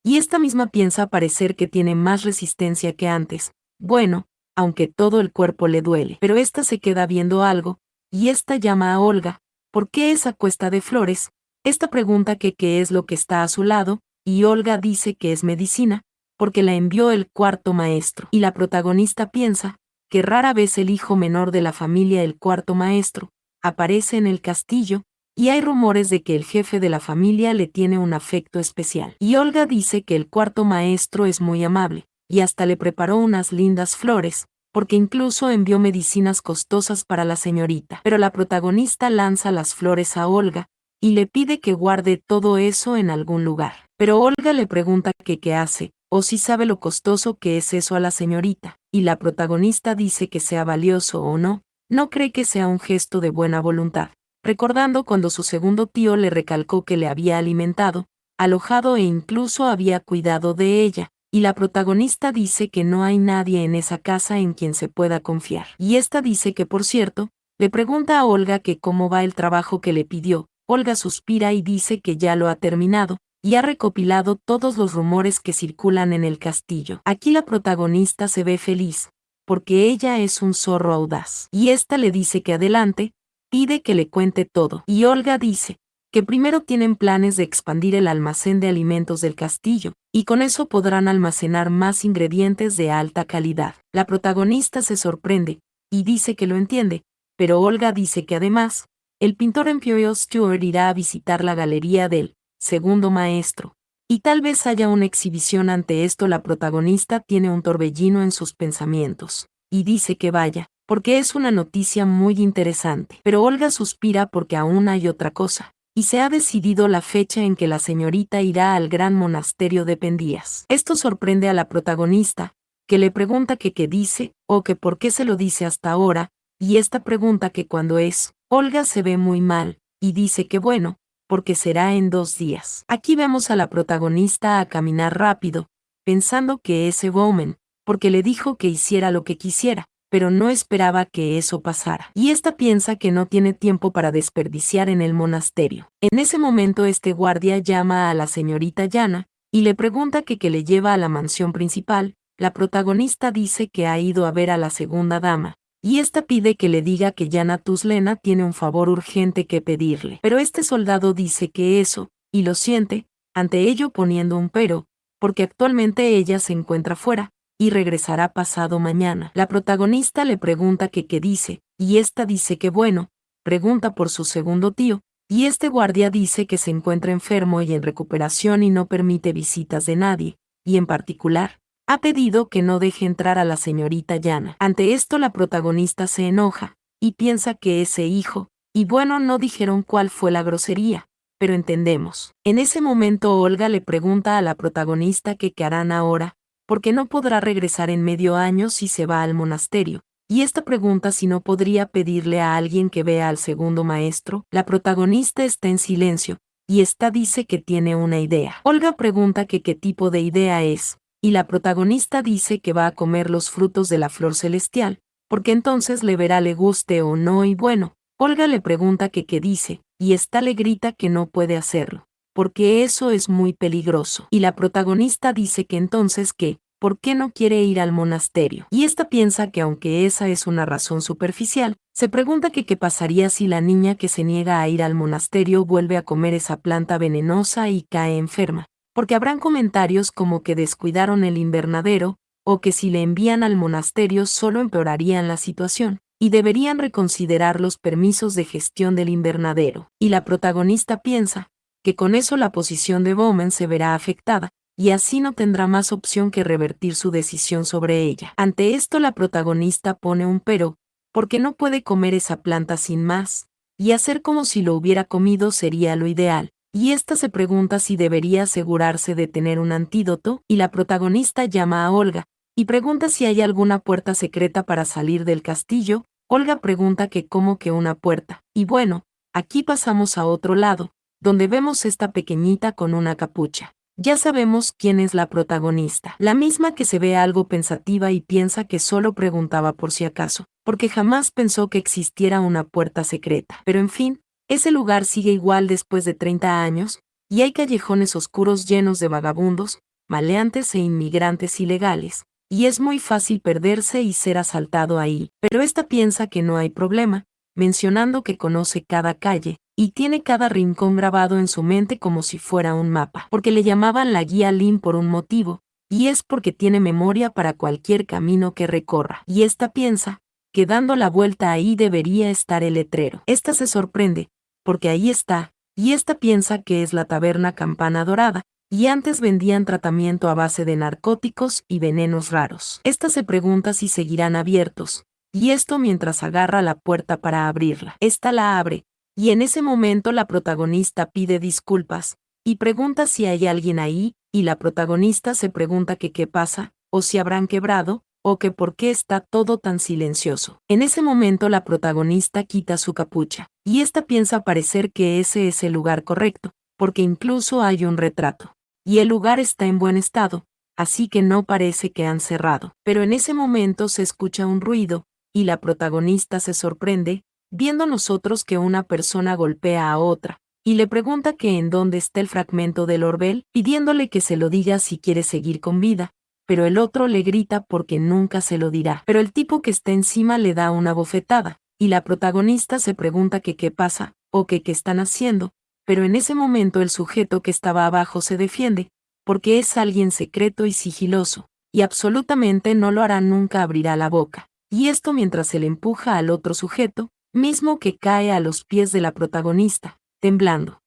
[SPEAKER 1] Y esta misma piensa parecer que tiene más resistencia que antes, bueno, aunque todo el cuerpo le duele, pero esta se queda viendo algo, y esta llama a Olga, ¿por qué esa cuesta de flores? Esta pregunta que qué es lo que está a su lado, y Olga dice que es medicina, porque la envió el cuarto maestro, y la protagonista piensa que rara vez el hijo menor de la familia, el cuarto maestro, aparece en el castillo, y hay rumores de que el jefe de la familia le tiene un afecto especial. Y Olga dice que el cuarto maestro es muy amable, y hasta le preparó unas lindas flores, porque incluso envió medicinas costosas para la señorita. Pero la protagonista lanza las flores a Olga, y le pide que guarde todo eso en algún lugar. Pero Olga le pregunta que qué hace, o si sabe lo costoso que es eso a la señorita, y la protagonista dice que sea valioso o no, no cree que sea un gesto de buena voluntad, recordando cuando su segundo tío le recalcó que le había alimentado, alojado e incluso había cuidado de ella, y la protagonista dice que no hay nadie en esa casa en quien se pueda confiar. Y esta dice que, por cierto, le pregunta a Olga que cómo va el trabajo que le pidió. Olga suspira y dice que ya lo ha terminado, y ha recopilado todos los rumores que circulan en el castillo. Aquí la protagonista se ve feliz, porque ella es un zorro audaz. Y esta le dice que adelante, pide que le cuente todo. Y Olga dice que primero tienen planes de expandir el almacén de alimentos del castillo, y con eso podrán almacenar más ingredientes de alta calidad. La protagonista se sorprende, y dice que lo entiende, pero Olga dice que además, el pintor Imperial Stewart irá a visitar la galería del segundo maestro, y tal vez haya una exhibición. Ante esto la protagonista tiene un torbellino en sus pensamientos, y dice que vaya, porque es una noticia muy interesante. Pero Olga suspira porque aún hay otra cosa, y se ha decidido la fecha en que la señorita irá al gran monasterio de Pendías. Esto sorprende a la protagonista, que le pregunta que qué dice, o que por qué se lo dice hasta ahora, y esta pregunta que cuándo es. Olga se ve muy mal, y dice que bueno, porque será en 2 días. Aquí vemos a la protagonista a caminar rápido, pensando que es Bowman, porque le dijo que hiciera lo que quisiera, pero no esperaba que eso pasara. Y esta piensa que no tiene tiempo para desperdiciar en el monasterio. En ese momento este guardia llama a la señorita Yana, y le pregunta que qué le lleva a la mansión principal. La protagonista dice que ha ido a ver a la segunda dama, y esta pide que le diga que Yana Tuzlena tiene un favor urgente que pedirle. Pero este soldado dice que eso, y lo siente, ante ello poniendo un pero, porque actualmente ella se encuentra fuera, y regresará pasado mañana. La protagonista le pregunta que qué dice, y esta dice que bueno, pregunta por su segundo tío, y este guardia dice que se encuentra enfermo y en recuperación y no permite visitas de nadie, y en particular, ha pedido que no deje entrar a la señorita Yana. Ante esto la protagonista se enoja, y piensa que ese hijo, y bueno, no dijeron cuál fue la grosería, pero entendemos. En ese momento Olga le pregunta a la protagonista que qué harán ahora, porque no podrá regresar en medio año si se va al monasterio, y esta pregunta si no podría pedirle a alguien que vea al segundo maestro. La protagonista está en silencio, y esta dice que tiene una idea. Olga pregunta que qué tipo de idea es, y la protagonista dice que va a comer los frutos de la flor celestial, porque entonces le verá le guste o no y bueno. Olga le pregunta que qué dice, y esta le grita que no puede hacerlo, porque eso es muy peligroso. Y la protagonista dice que entonces que, ¿por qué no quiere ir al monasterio? Y esta piensa que aunque esa es una razón superficial, se pregunta que qué pasaría si la niña que se niega a ir al monasterio vuelve a comer esa planta venenosa y cae enferma, porque habrán comentarios como que descuidaron el invernadero, o que si le envían al monasterio solo empeorarían la situación, y deberían reconsiderar los permisos de gestión del invernadero. Y la protagonista piensa que con eso la posición de Bowman se verá afectada, y así no tendrá más opción que revertir su decisión sobre ella. Ante esto la protagonista pone un pero, porque no puede comer esa planta sin más, y hacer como si lo hubiera comido sería lo ideal. Y esta se pregunta si debería asegurarse de tener un antídoto, y la protagonista llama a Olga, y pregunta si hay alguna puerta secreta para salir del castillo. Olga pregunta que cómo que una puerta, y bueno, aquí pasamos a otro lado, donde vemos esta pequeñita con una capucha. Ya sabemos quién es la protagonista, la misma que se ve algo pensativa y piensa que solo preguntaba por si acaso, porque jamás pensó que existiera una puerta secreta. Pero en fin, ese lugar sigue igual después de 30 años, y hay callejones oscuros llenos de vagabundos, maleantes e inmigrantes ilegales, y es muy fácil perderse y ser asaltado ahí. Pero esta piensa que no hay problema, mencionando que conoce cada calle, y tiene cada rincón grabado en su mente como si fuera un mapa, porque le llamaban la guía Lin por un motivo, y es porque tiene memoria para cualquier camino que recorra. Y esta piensa que dando la vuelta ahí debería estar el letrero. Esta se sorprende, porque ahí está, y esta piensa que es la taberna Campana Dorada, y antes vendían tratamiento a base de narcóticos y venenos raros. Esta se pregunta si seguirán abiertos, y esto mientras agarra la puerta para abrirla. Esta la abre, y en ese momento la protagonista pide disculpas, y pregunta si hay alguien ahí, y la protagonista se pregunta que qué pasa, o si habrán quebrado, o que por qué está todo tan silencioso. En ese momento la protagonista quita su capucha, y esta piensa parecer que ese es el lugar correcto, porque incluso hay un retrato. Y el lugar está en buen estado, así que no parece que han cerrado. Pero en ese momento se escucha un ruido, y la protagonista se sorprende, viendo nosotros que una persona golpea a otra, y le pregunta que en dónde está el fragmento del orbel, pidiéndole que se lo diga si quiere seguir con vida, pero el otro le grita porque nunca se lo dirá. Pero el tipo que está encima le da una bofetada, y la protagonista se pregunta que qué pasa, o que qué están haciendo, pero en ese momento el sujeto que estaba abajo se defiende, porque es alguien secreto y sigiloso, y absolutamente no lo hará nunca abrirá la boca. Y esto mientras se le empuja al otro sujeto, mismo que cae a los pies de la protagonista, temblando.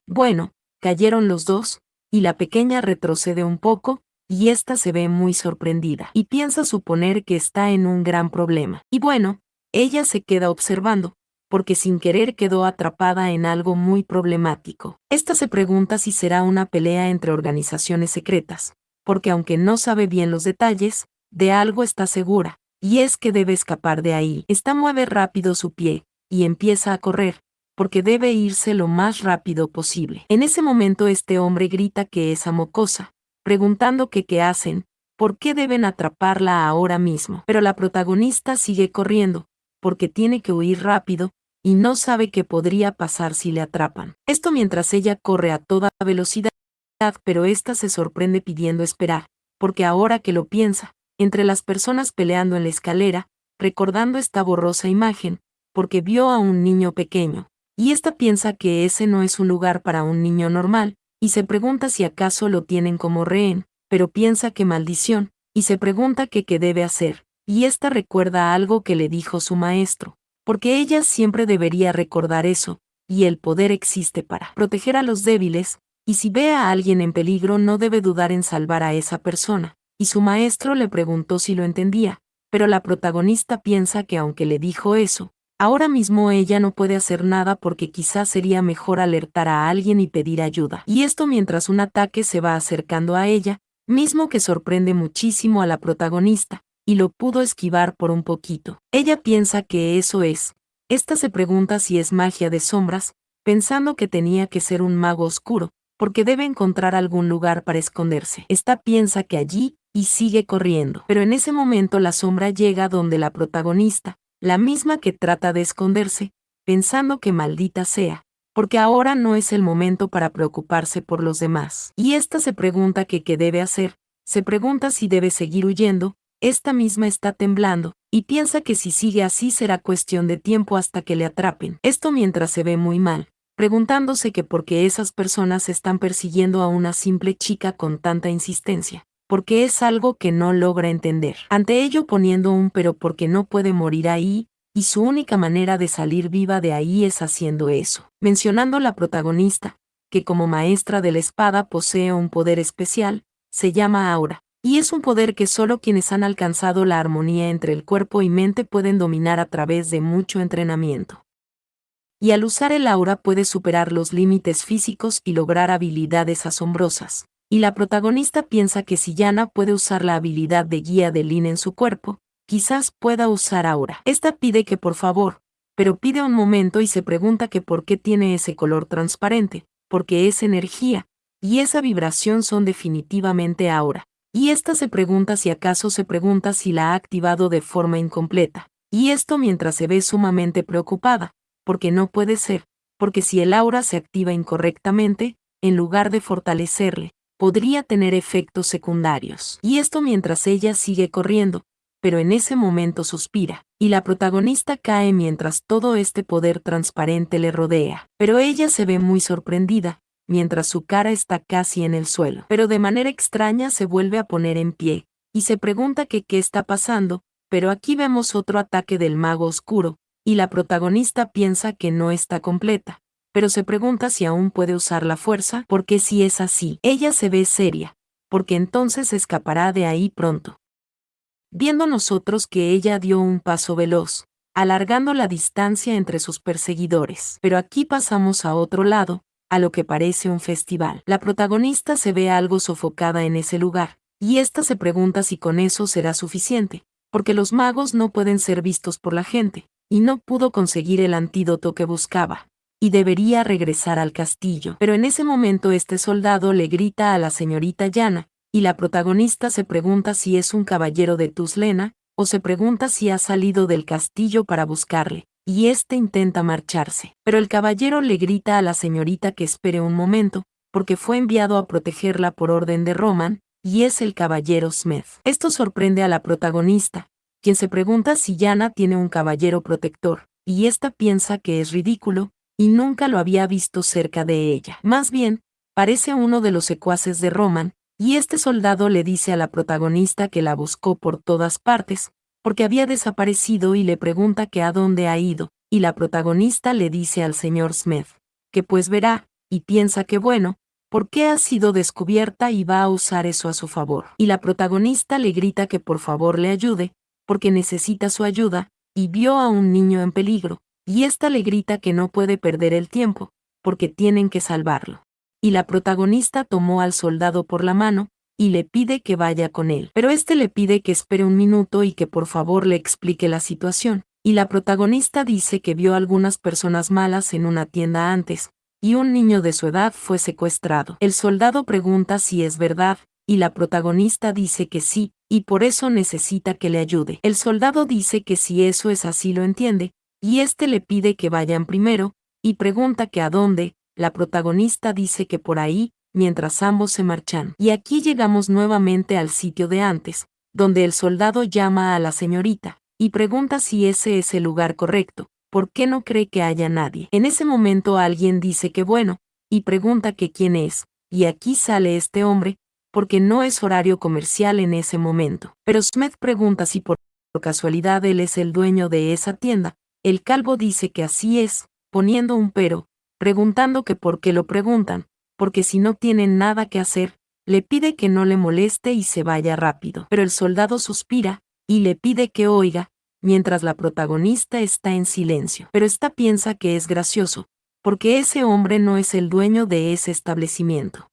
[SPEAKER 1] Bueno, cayeron los dos, y la pequeña retrocede un poco, y ésta se ve muy sorprendida, y piensa suponer que está en un gran problema. Y bueno, ella se queda observando, porque sin querer quedó atrapada en algo muy problemático. Esta se pregunta si será una pelea entre organizaciones secretas, porque aunque no sabe bien los detalles, de algo está segura, y es que debe escapar de ahí. Esta mueve rápido su pie, y empieza a correr, porque debe irse lo más rápido posible. En ese momento este hombre grita que es mocosa, preguntando que qué hacen, por qué deben atraparla ahora mismo. Pero la protagonista sigue corriendo, porque tiene que huir rápido, y no sabe qué podría pasar si le atrapan. Esto mientras ella corre a toda velocidad, pero ésta se sorprende pidiendo esperar, porque ahora que lo piensa, entre las personas peleando en la escalera, recordando esta borrosa imagen, porque vio a un niño pequeño, y esta piensa que ese no es un lugar para un niño normal, y se pregunta si acaso lo tienen como rehén, pero piensa que maldición, y se pregunta que qué debe hacer, y esta recuerda algo que le dijo su maestro, porque ella siempre debería recordar eso, y el poder existe para proteger a los débiles, y si ve a alguien en peligro no debe dudar en salvar a esa persona, y su maestro le preguntó si lo entendía, pero la protagonista piensa que aunque le dijo eso, ahora mismo ella no puede hacer nada porque quizás sería mejor alertar a alguien y pedir ayuda. Y esto mientras un ataque se va acercando a ella, mismo que sorprende muchísimo a la protagonista, y lo pudo esquivar por un poquito. Ella piensa que eso es. Esta se pregunta si es magia de sombras, pensando que tenía que ser un mago oscuro, porque debe encontrar algún lugar para esconderse. Esta piensa que allí, y sigue corriendo. Pero en ese momento la sombra llega donde la protagonista, la misma que trata de esconderse, pensando que maldita sea, porque ahora no es el momento para preocuparse por los demás. Y esta se pregunta que qué debe hacer, se pregunta si debe seguir huyendo, esta misma está temblando, y piensa que si sigue así será cuestión de tiempo hasta que le atrapen. Esto mientras se ve muy mal, preguntándose que por qué esas personas están persiguiendo a una simple chica con tanta insistencia, porque es algo que no logra entender. Ante ello poniendo un pero porque no puede morir ahí, y su única manera de salir viva de ahí es haciendo eso. Mencionando la protagonista, que como maestra de la espada posee un poder especial, se llama aura, y es un poder que solo quienes han alcanzado la armonía entre el cuerpo y mente pueden dominar a través de mucho entrenamiento. Y al usar el aura puede superar los límites físicos y lograr habilidades asombrosas. Y la protagonista piensa que si Yana puede usar la habilidad de guía de Lin en su cuerpo, quizás pueda usar aura. Esta pide que por favor, pero pide un momento y se pregunta que por qué tiene ese color transparente, porque es energía, y esa vibración son definitivamente aura. Y esta se pregunta si acaso se pregunta si la ha activado de forma incompleta. Y esto mientras se ve sumamente preocupada, porque no puede ser, porque si el aura se activa incorrectamente, en lugar de fortalecerle, podría tener efectos secundarios. Y esto mientras ella sigue corriendo, pero en ese momento suspira, y la protagonista cae mientras todo este poder transparente le rodea. Pero ella se ve muy sorprendida, mientras su cara está casi en el suelo. Pero de manera extraña se vuelve a poner en pie, y se pregunta que qué está pasando, pero aquí vemos otro ataque del mago oscuro, y la protagonista piensa que no está completa, pero se pregunta si aún puede usar la fuerza, porque si es así, ella se ve seria, porque entonces escapará de ahí pronto. Viendo nosotros que ella dio un paso veloz, alargando la distancia entre sus perseguidores. Pero aquí pasamos a otro lado, a lo que parece un festival. La protagonista se ve algo sofocada en ese lugar, y esta se pregunta si con eso será suficiente, porque los magos no pueden ser vistos por la gente, y no pudo conseguir el antídoto que buscaba, y debería regresar al castillo. Pero en ese momento este soldado le grita a la señorita Yana, y la protagonista se pregunta si es un caballero de Tuslena, o se pregunta si ha salido del castillo para buscarle, y éste intenta marcharse. Pero el caballero le grita a la señorita que espere un momento, porque fue enviado a protegerla por orden de Roman, y es el caballero Smith. Esto sorprende a la protagonista, quien se pregunta si Yana tiene un caballero protector, y ésta piensa que es ridículo, y nunca lo había visto cerca de ella. Más bien, parece uno de los secuaces de Roman, y este soldado le dice a la protagonista que la buscó por todas partes, porque había desaparecido y le pregunta que a dónde ha ido, y la protagonista le dice al señor Smith, que pues verá, y piensa que bueno, porque ha sido descubierta y va a usar eso a su favor. Y la protagonista le grita que por favor le ayude, porque necesita su ayuda, y vio a un niño en peligro, y ésta le grita que no puede perder el tiempo, porque tienen que salvarlo. Y la protagonista tomó al soldado por la mano, y le pide que vaya con él. Pero este le pide que espere un minuto y que por favor le explique la situación. Y la protagonista dice que vio algunas personas malas en una tienda antes, y un niño de su edad fue secuestrado. El soldado pregunta si es verdad, y la protagonista dice que sí, y por eso necesita que le ayude. El soldado dice que si eso es así lo entiende, y este le pide que vayan primero, y pregunta que a dónde. La protagonista dice que por ahí, mientras ambos se marchan. Y aquí llegamos nuevamente al sitio de antes, donde el soldado llama a la señorita, y pregunta si ese es el lugar correcto, ¿por qué no cree que haya nadie? En ese momento alguien dice que bueno, y pregunta que quién es, y aquí sale este hombre, porque no es horario comercial en ese momento. Pero Smith pregunta si por casualidad él es el dueño de esa tienda. El calvo dice que así es, poniendo un pero, preguntando que por qué lo preguntan, porque si no tienen nada que hacer, le pide que no le moleste y se vaya rápido. Pero el soldado suspira, y le pide que oiga, mientras la protagonista está en silencio. Pero esta piensa que es gracioso, porque ese hombre no es el dueño de ese establecimiento.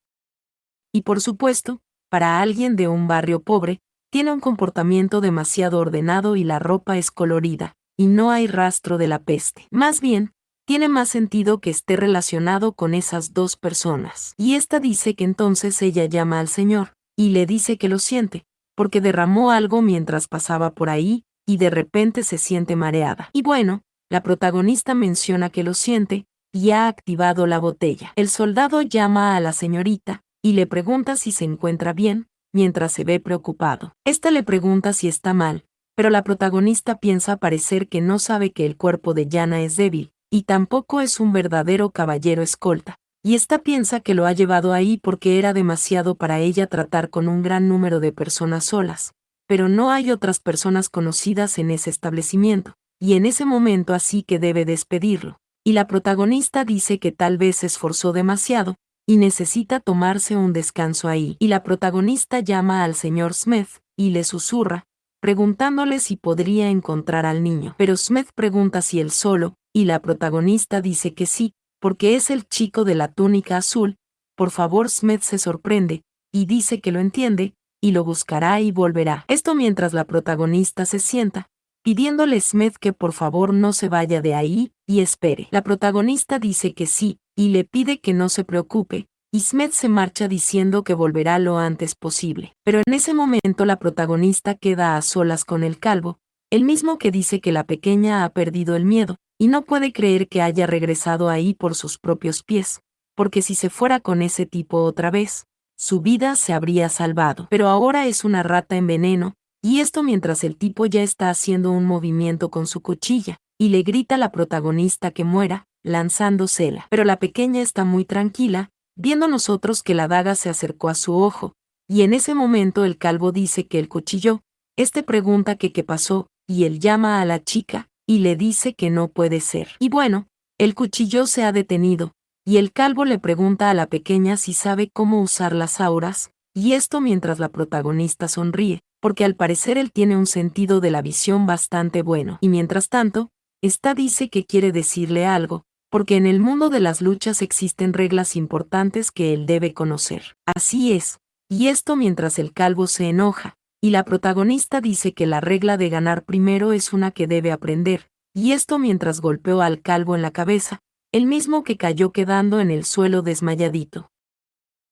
[SPEAKER 1] Y por supuesto, para alguien de un barrio pobre, tiene un comportamiento demasiado ordenado y la ropa es colorida, y no hay rastro de la peste. Más bien, tiene más sentido que esté relacionado con esas dos personas. Y esta dice que entonces ella llama al Señor, y le dice que lo siente, porque derramó algo mientras pasaba por ahí, y de repente se siente mareada. Y bueno, la protagonista menciona que lo siente, y ha activado la botella. El soldado llama a la señorita, y le pregunta si se encuentra bien, mientras se ve preocupado. Esta le pregunta si está mal, pero la protagonista piensa parecer que no sabe que el cuerpo de Yana es débil, y tampoco es un verdadero caballero escolta. Y esta piensa que lo ha llevado ahí porque era demasiado para ella tratar con un gran número de personas solas. Pero no hay otras personas conocidas en ese establecimiento, y en ese momento así que debe despedirlo. Y la protagonista dice que tal vez se esforzó demasiado, y necesita tomarse un descanso ahí. Y la protagonista llama al señor Smith, y le susurra, preguntándole si podría encontrar al niño. Pero Smith pregunta si él solo, y la protagonista dice que sí, porque es el chico de la túnica azul. Por favor, Smith se sorprende, y dice que lo entiende, y lo buscará y volverá. Esto mientras la protagonista se sienta, pidiéndole a Smith que por favor no se vaya de ahí, y espere. La protagonista dice que sí, y le pide que no se preocupe, y Smith se marcha diciendo que volverá lo antes posible. Pero en ese momento la protagonista queda a solas con el calvo, el mismo que dice que la pequeña ha perdido el miedo, y no puede creer que haya regresado ahí por sus propios pies, porque si se fuera con ese tipo otra vez, su vida se habría salvado. Pero ahora es una rata en veneno, y esto mientras el tipo ya está haciendo un movimiento con su cuchilla, y le grita a la protagonista que muera, lanzándosela. Pero la pequeña está muy tranquila, viendo nosotros que la daga se acercó a su ojo, y en ese momento el calvo dice que él cuchilló. Este pregunta que qué pasó, y él llama a la chica, y le dice que no puede ser. Y bueno, el cuchillo se ha detenido, y el calvo le pregunta a la pequeña si sabe cómo usar las auras, y esto mientras la protagonista sonríe, porque al parecer él tiene un sentido de la visión bastante bueno. Y mientras tanto, esta dice que quiere decirle algo, porque en el mundo de las luchas existen reglas importantes que él debe conocer. Así es, y esto mientras el calvo se enoja, y la protagonista dice que la regla de ganar primero es una que debe aprender, y esto mientras golpeó al calvo en la cabeza, el mismo que cayó quedando en el suelo desmayadito.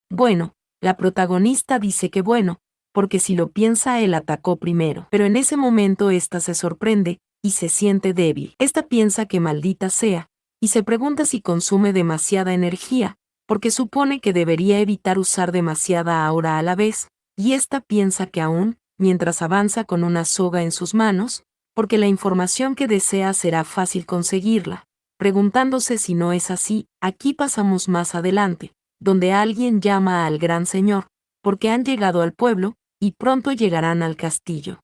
[SPEAKER 1] Bueno, la protagonista dice que bueno, porque si lo piensa él atacó primero, pero en ese momento ésta se sorprende, y se siente débil. Esta piensa que maldita sea, y se pregunta si consume demasiada energía, porque supone que debería evitar usar demasiada aura a la vez, y esta piensa que aún, mientras avanza con una soga en sus manos, porque la información que desea será fácil conseguirla, preguntándose si no es así. Aquí pasamos más adelante, donde alguien llama al gran señor, porque han llegado al pueblo, y pronto llegarán al castillo.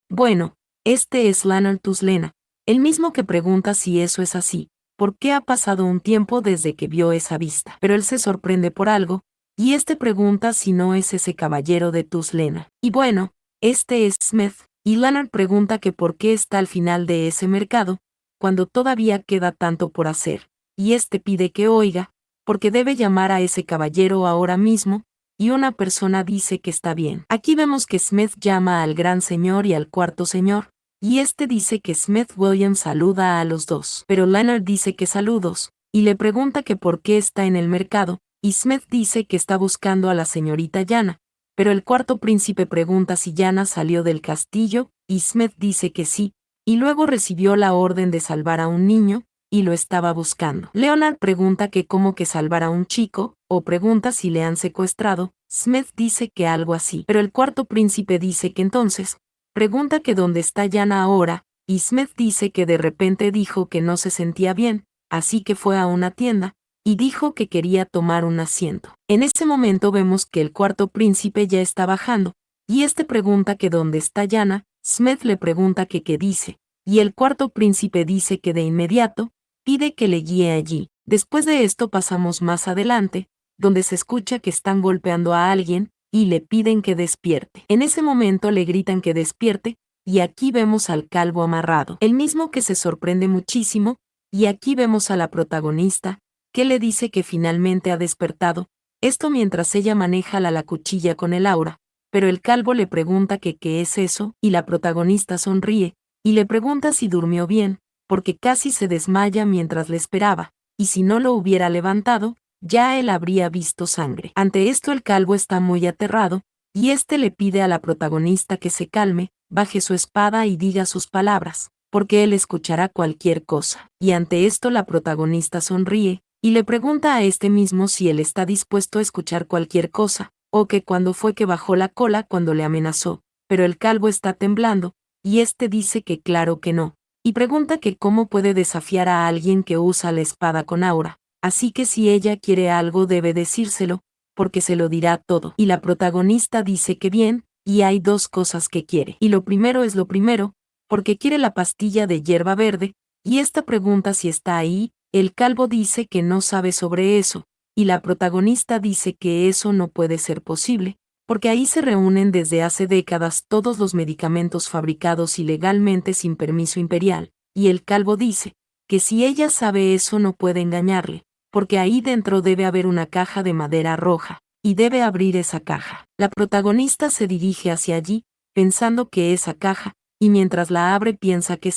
[SPEAKER 1] Bueno, este es Lanner Tuslena, el mismo que pregunta si eso es así, porque ha pasado un tiempo desde que vio esa vista. Pero él se sorprende por algo, y este pregunta si no es ese caballero de Tuslena. Y bueno, este es Smith, y Lanner pregunta que por qué está al final de ese mercado, cuando todavía queda tanto por hacer, y este pide que oiga, porque debe llamar a ese caballero ahora mismo, y una persona dice que está bien. Aquí vemos que Smith llama al gran señor y al cuarto señor, y este dice que Smith Williams saluda a los dos. Pero Leonard dice que saludos, y le pregunta que por qué está en el mercado, y Smith dice que está buscando a la señorita Yana. Pero el cuarto príncipe pregunta si Yana salió del castillo, y Smith dice que sí, y luego recibió la orden de salvar a un niño, y lo estaba buscando. Leonard pregunta que cómo que salvar a un chico, o pregunta si le han secuestrado. Smith dice que algo así. Pero el cuarto príncipe dice que entonces, pregunta que dónde está Yana ahora, y Smith dice que de repente dijo que no se sentía bien, así que fue a una tienda, y dijo que quería tomar un asiento. En ese momento vemos que el cuarto príncipe ya está bajando, y este pregunta que dónde está Yana. Smith le pregunta que qué dice, y el cuarto príncipe dice que de inmediato, pide que le guíe allí. Después de esto pasamos más adelante, donde se escucha que están golpeando a alguien, y le piden que despierte. En ese momento le gritan que despierte, y aquí vemos al calvo amarrado, el mismo que se sorprende muchísimo, y aquí vemos a la protagonista, que le dice que finalmente ha despertado, esto mientras ella maneja la cuchilla con el aura, pero el calvo le pregunta que qué es eso, y la protagonista sonríe, y le pregunta si durmió bien, porque casi se desmaya mientras le esperaba, y si no lo hubiera levantado, ya él habría visto sangre. Ante esto el calvo está muy aterrado, y le pide a la protagonista que se calme, baje su espada y diga sus palabras, porque él escuchará cualquier cosa. Y ante esto la protagonista sonríe, y le pregunta a mismo si él está dispuesto a escuchar cualquier cosa, o que cuando fue que bajó la cola cuando le amenazó, pero el calvo está temblando, y dice que claro que no, y pregunta que cómo puede desafiar a alguien que usa la espada con aura, así que si ella quiere algo debe decírselo, porque se lo dirá todo. Y la protagonista dice que bien, y hay dos cosas que quiere. Y lo primero es lo primero, porque quiere la pastilla de hierba verde, y pregunta si está ahí, el calvo dice que no sabe sobre eso, y la protagonista dice que eso no puede ser posible, porque ahí se reúnen desde hace décadas todos los medicamentos fabricados ilegalmente sin permiso imperial, y el calvo dice que si ella sabe eso no puede engañarle, porque ahí dentro debe haber una caja de madera roja, y debe abrir esa caja. La protagonista se dirige hacia allí, pensando que esa caja, y mientras la abre piensa que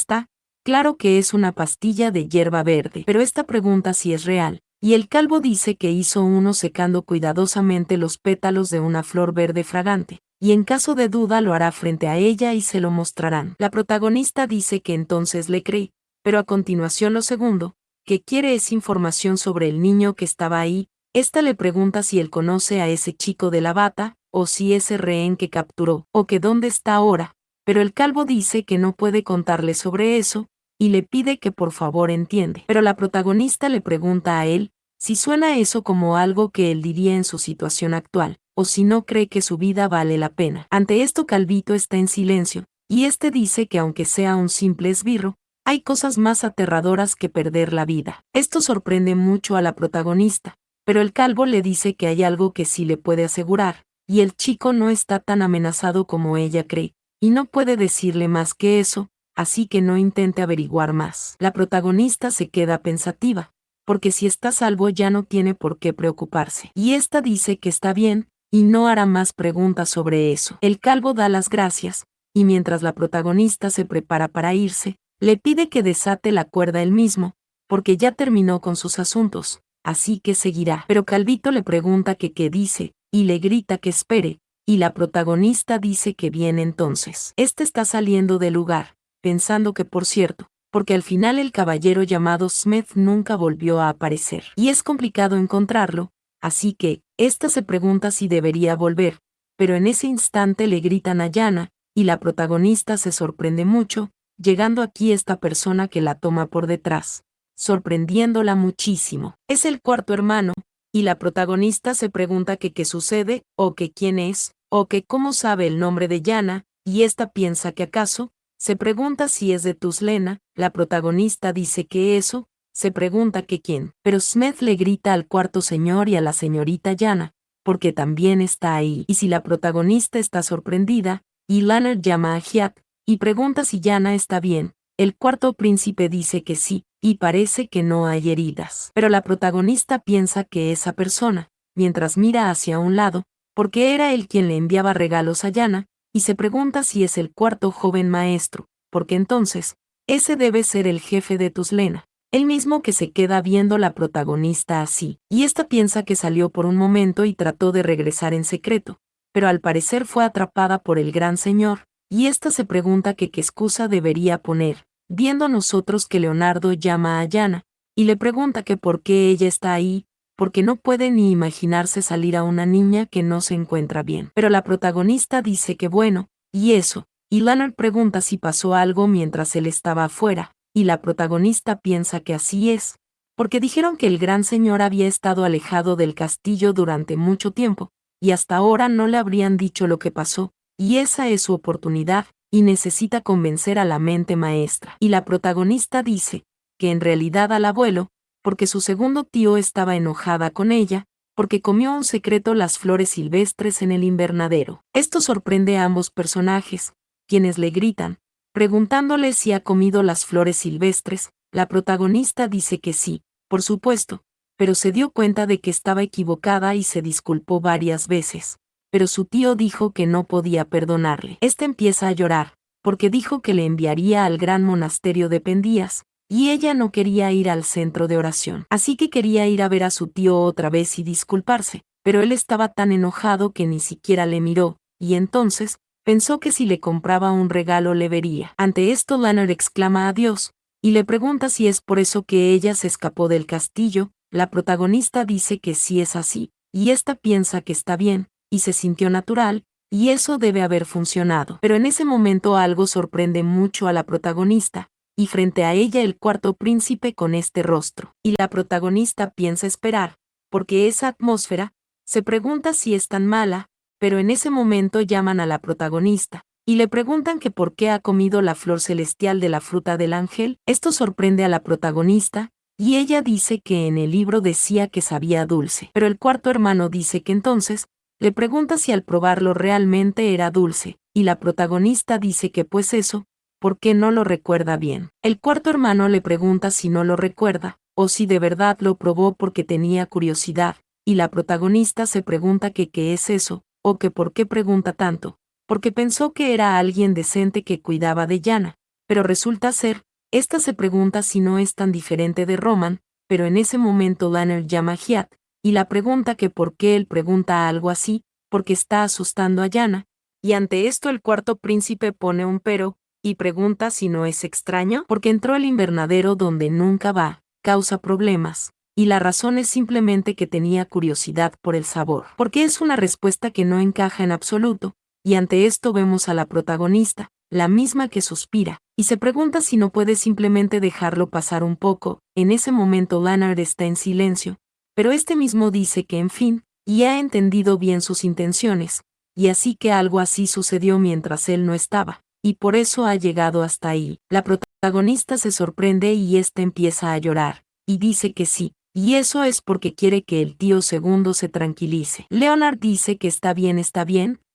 [SPEAKER 1] claro que es una pastilla de hierba verde, pero esta pregunta si es real, y el calvo dice que hizo uno secando cuidadosamente los pétalos de una flor verde fragante, y en caso de duda lo hará frente a ella y se lo mostrarán. La protagonista dice que entonces le cree, pero a continuación lo segundo, que quiere es información sobre el niño que estaba ahí. Le pregunta si él conoce a ese chico de la bata, o si ese rehén que capturó, o que dónde está ahora, pero el calvo dice que no puede contarle sobre eso, y le pide que por favor entiende. Pero la protagonista le pregunta a él si suena eso como algo que él diría en su situación actual, o si no cree que su vida vale la pena. Ante esto Calvito está en silencio, y dice que aunque sea un simple esbirro, hay cosas más aterradoras que perder la vida. Esto sorprende mucho a la protagonista, pero el calvo le dice que hay algo que sí le puede asegurar, y el chico no está tan amenazado como ella cree, y no puede decirle más que eso, así que no intente averiguar más. La protagonista se queda pensativa, porque si está salvo ya no tiene por qué preocuparse. Y dice que está bien, y no hará más preguntas sobre eso. El calvo da las gracias, y mientras la protagonista se prepara para irse, le pide que desate la cuerda él mismo, porque ya terminó con sus asuntos, así que seguirá. Pero Calvito le pregunta que qué dice, y le grita que espere, y la protagonista dice que bien entonces. Está saliendo del lugar, pensando que por cierto, porque al final el caballero llamado Smith nunca volvió a aparecer. Y es complicado encontrarlo, así que, se pregunta si debería volver, pero en ese instante le gritan a Yana, y la protagonista se sorprende mucho, llegando aquí esta persona que la toma por detrás, sorprendiéndola muchísimo. Es el cuarto hermano, y la protagonista se pregunta que qué sucede, o que quién es, o que cómo sabe el nombre de Yana, y piensa que acaso, se pregunta si es de Tuslena, la protagonista dice que eso, se pregunta que quién, pero Smith le grita al cuarto señor y a la señorita Yana, porque también está ahí, y si la protagonista está sorprendida, y Leonard llama a Hyatt, y pregunta si Yana está bien, el cuarto príncipe dice que sí, y parece que no hay heridas. Pero la protagonista piensa que esa persona, mientras mira hacia un lado, porque era él quien le enviaba regalos a Yana, y se pregunta si es el cuarto joven maestro, porque entonces, ese debe ser el jefe de Tuslena, el mismo que se queda viendo la protagonista así, y piensa que salió por un momento y trató de regresar en secreto, pero al parecer fue atrapada por el gran señor, y se pregunta que qué excusa debería poner, viendo nosotros que Leonardo llama a Yana, y le pregunta que por qué ella está ahí, porque no puede ni imaginarse salir a una niña que no se encuentra bien. Pero la protagonista dice que bueno, y Leonard pregunta si pasó algo mientras él estaba afuera, y la protagonista piensa que así es, porque dijeron que el gran señor había estado alejado del castillo durante mucho tiempo, y hasta ahora no le habrían dicho lo que pasó, y esa es su oportunidad, y necesita convencer a la mente maestra. Y la protagonista dice que en realidad al abuelo, porque su segundo tío estaba enojada con ella, porque comió un secreto las flores silvestres en el invernadero. Esto sorprende a ambos personajes, quienes le gritan, preguntándole si ha comido las flores silvestres. La protagonista dice que sí, por supuesto, pero se dio cuenta de que estaba equivocada y se disculpó varias veces. pero su tío dijo que no podía perdonarle. Este empieza a llorar, porque dijo que le enviaría al gran monasterio de Pendías, y ella no quería ir al centro de oración. Así que quería ir a ver a su tío otra vez y disculparse, pero él estaba tan enojado que ni siquiera le miró, y entonces pensó que si le compraba un regalo le vería. Ante esto Leonard exclama a Dios, y le pregunta si es por eso que ella se escapó del castillo. La protagonista dice que sí es así, y esta piensa que está bien, y se sintió natural, y eso debe haber funcionado. Pero en ese momento algo sorprende mucho a la protagonista, y frente a ella el cuarto príncipe con este rostro. Y la protagonista piensa esperar, porque esa atmósfera, se pregunta si es tan mala, pero en ese momento llaman a la protagonista, y le preguntan que por qué ha comido la flor celestial de la fruta del ángel. Esto sorprende a la protagonista, y ella dice que en el libro decía que sabía dulce. Pero el cuarto hermano dice que entonces, le pregunta si al probarlo realmente era dulce, y la protagonista dice que pues eso, ¿por qué no lo recuerda bien? El cuarto hermano le pregunta si no lo recuerda, o si de verdad lo probó porque tenía curiosidad, y la protagonista se pregunta que qué es eso, o que por qué pregunta tanto, porque pensó que era alguien decente que cuidaba de Yana, pero resulta ser, esta se pregunta si no es tan diferente de Roman, pero en ese momento Leonard llama a Hiat, y la pregunta que por qué él pregunta algo así, porque está asustando a Yana, y ante esto el cuarto príncipe pone un pero, y pregunta si no es extraño, porque entró al invernadero donde nunca va, causa problemas, y la razón es simplemente que tenía curiosidad por el sabor, porque es una respuesta que no encaja en absoluto, y ante esto vemos a la protagonista, la misma que suspira, y se pregunta si no puede simplemente dejarlo pasar un poco. En ese momento Leonard está en silencio, pero este mismo dice que en fin, y ha entendido bien sus intenciones, y así que algo así sucedió mientras él no estaba, y por eso ha llegado hasta ahí. La protagonista se sorprende y ésta empieza a llorar, y dice que sí, y eso es porque quiere que el tío segundo se tranquilice. Leonard dice que está bien,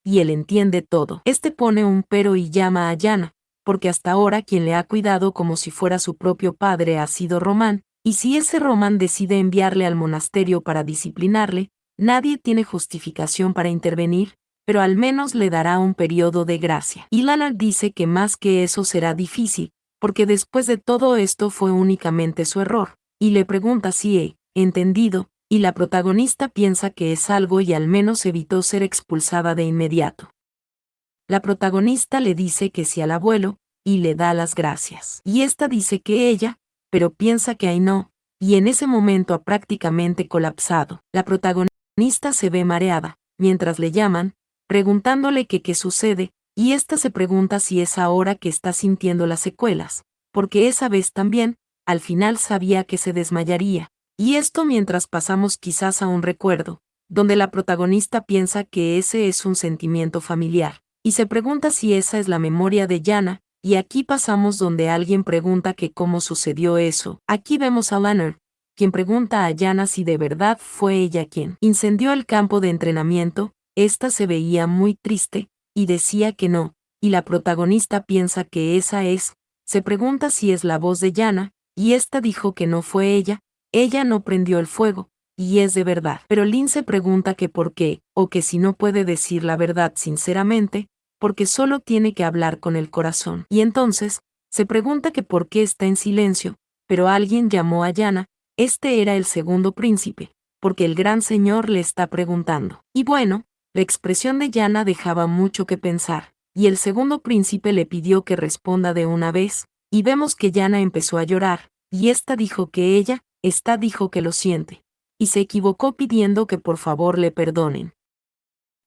[SPEAKER 1] y él entiende todo. Este pone un pero y llama a Yana, porque hasta ahora quien le ha cuidado como si fuera su propio padre ha sido Román, y si ese Román decide enviarle al monasterio para disciplinarle, nadie tiene justificación para intervenir, pero al menos le dará un periodo de gracia. Y Leonard dice que más que eso será difícil, porque después de todo esto fue únicamente su error, y le pregunta si he entendido, y la protagonista piensa que es algo y al menos evitó ser expulsada de inmediato. La protagonista le dice que sí al abuelo, y le da las gracias. Y esta dice que ella, pero piensa que ahí no, y en ese momento ha prácticamente colapsado. La protagonista se ve mareada, mientras le llaman, preguntándole que qué sucede, y esta se pregunta si es ahora que está sintiendo las secuelas, porque esa vez también, al final sabía que se desmayaría, y esto mientras pasamos quizás a un recuerdo, donde la protagonista piensa que ese es un sentimiento familiar, y se pregunta si esa es la memoria de Yana, y aquí pasamos donde alguien pregunta que cómo sucedió eso. Aquí vemos a Leonard, quien pregunta a Yana si de verdad fue ella quien incendió el campo de entrenamiento. Esta se veía muy triste, y decía que no, y la protagonista piensa que esa es, se pregunta si es la voz de Yana, y esta dijo que no fue ella no prendió el fuego, y es de verdad. Pero Lynn se pregunta que por qué, o que si no puede decir la verdad sinceramente, porque solo tiene que hablar con el corazón. Y entonces, se pregunta que por qué está en silencio, pero alguien llamó a Yana, este era el segundo príncipe, porque el gran señor le está preguntando. Y bueno, la expresión de Yana dejaba mucho que pensar, y el segundo príncipe le pidió que responda de una vez, y vemos que Yana empezó a llorar, y esta dijo que esta dijo que lo siente, y se equivocó pidiendo que por favor le perdonen.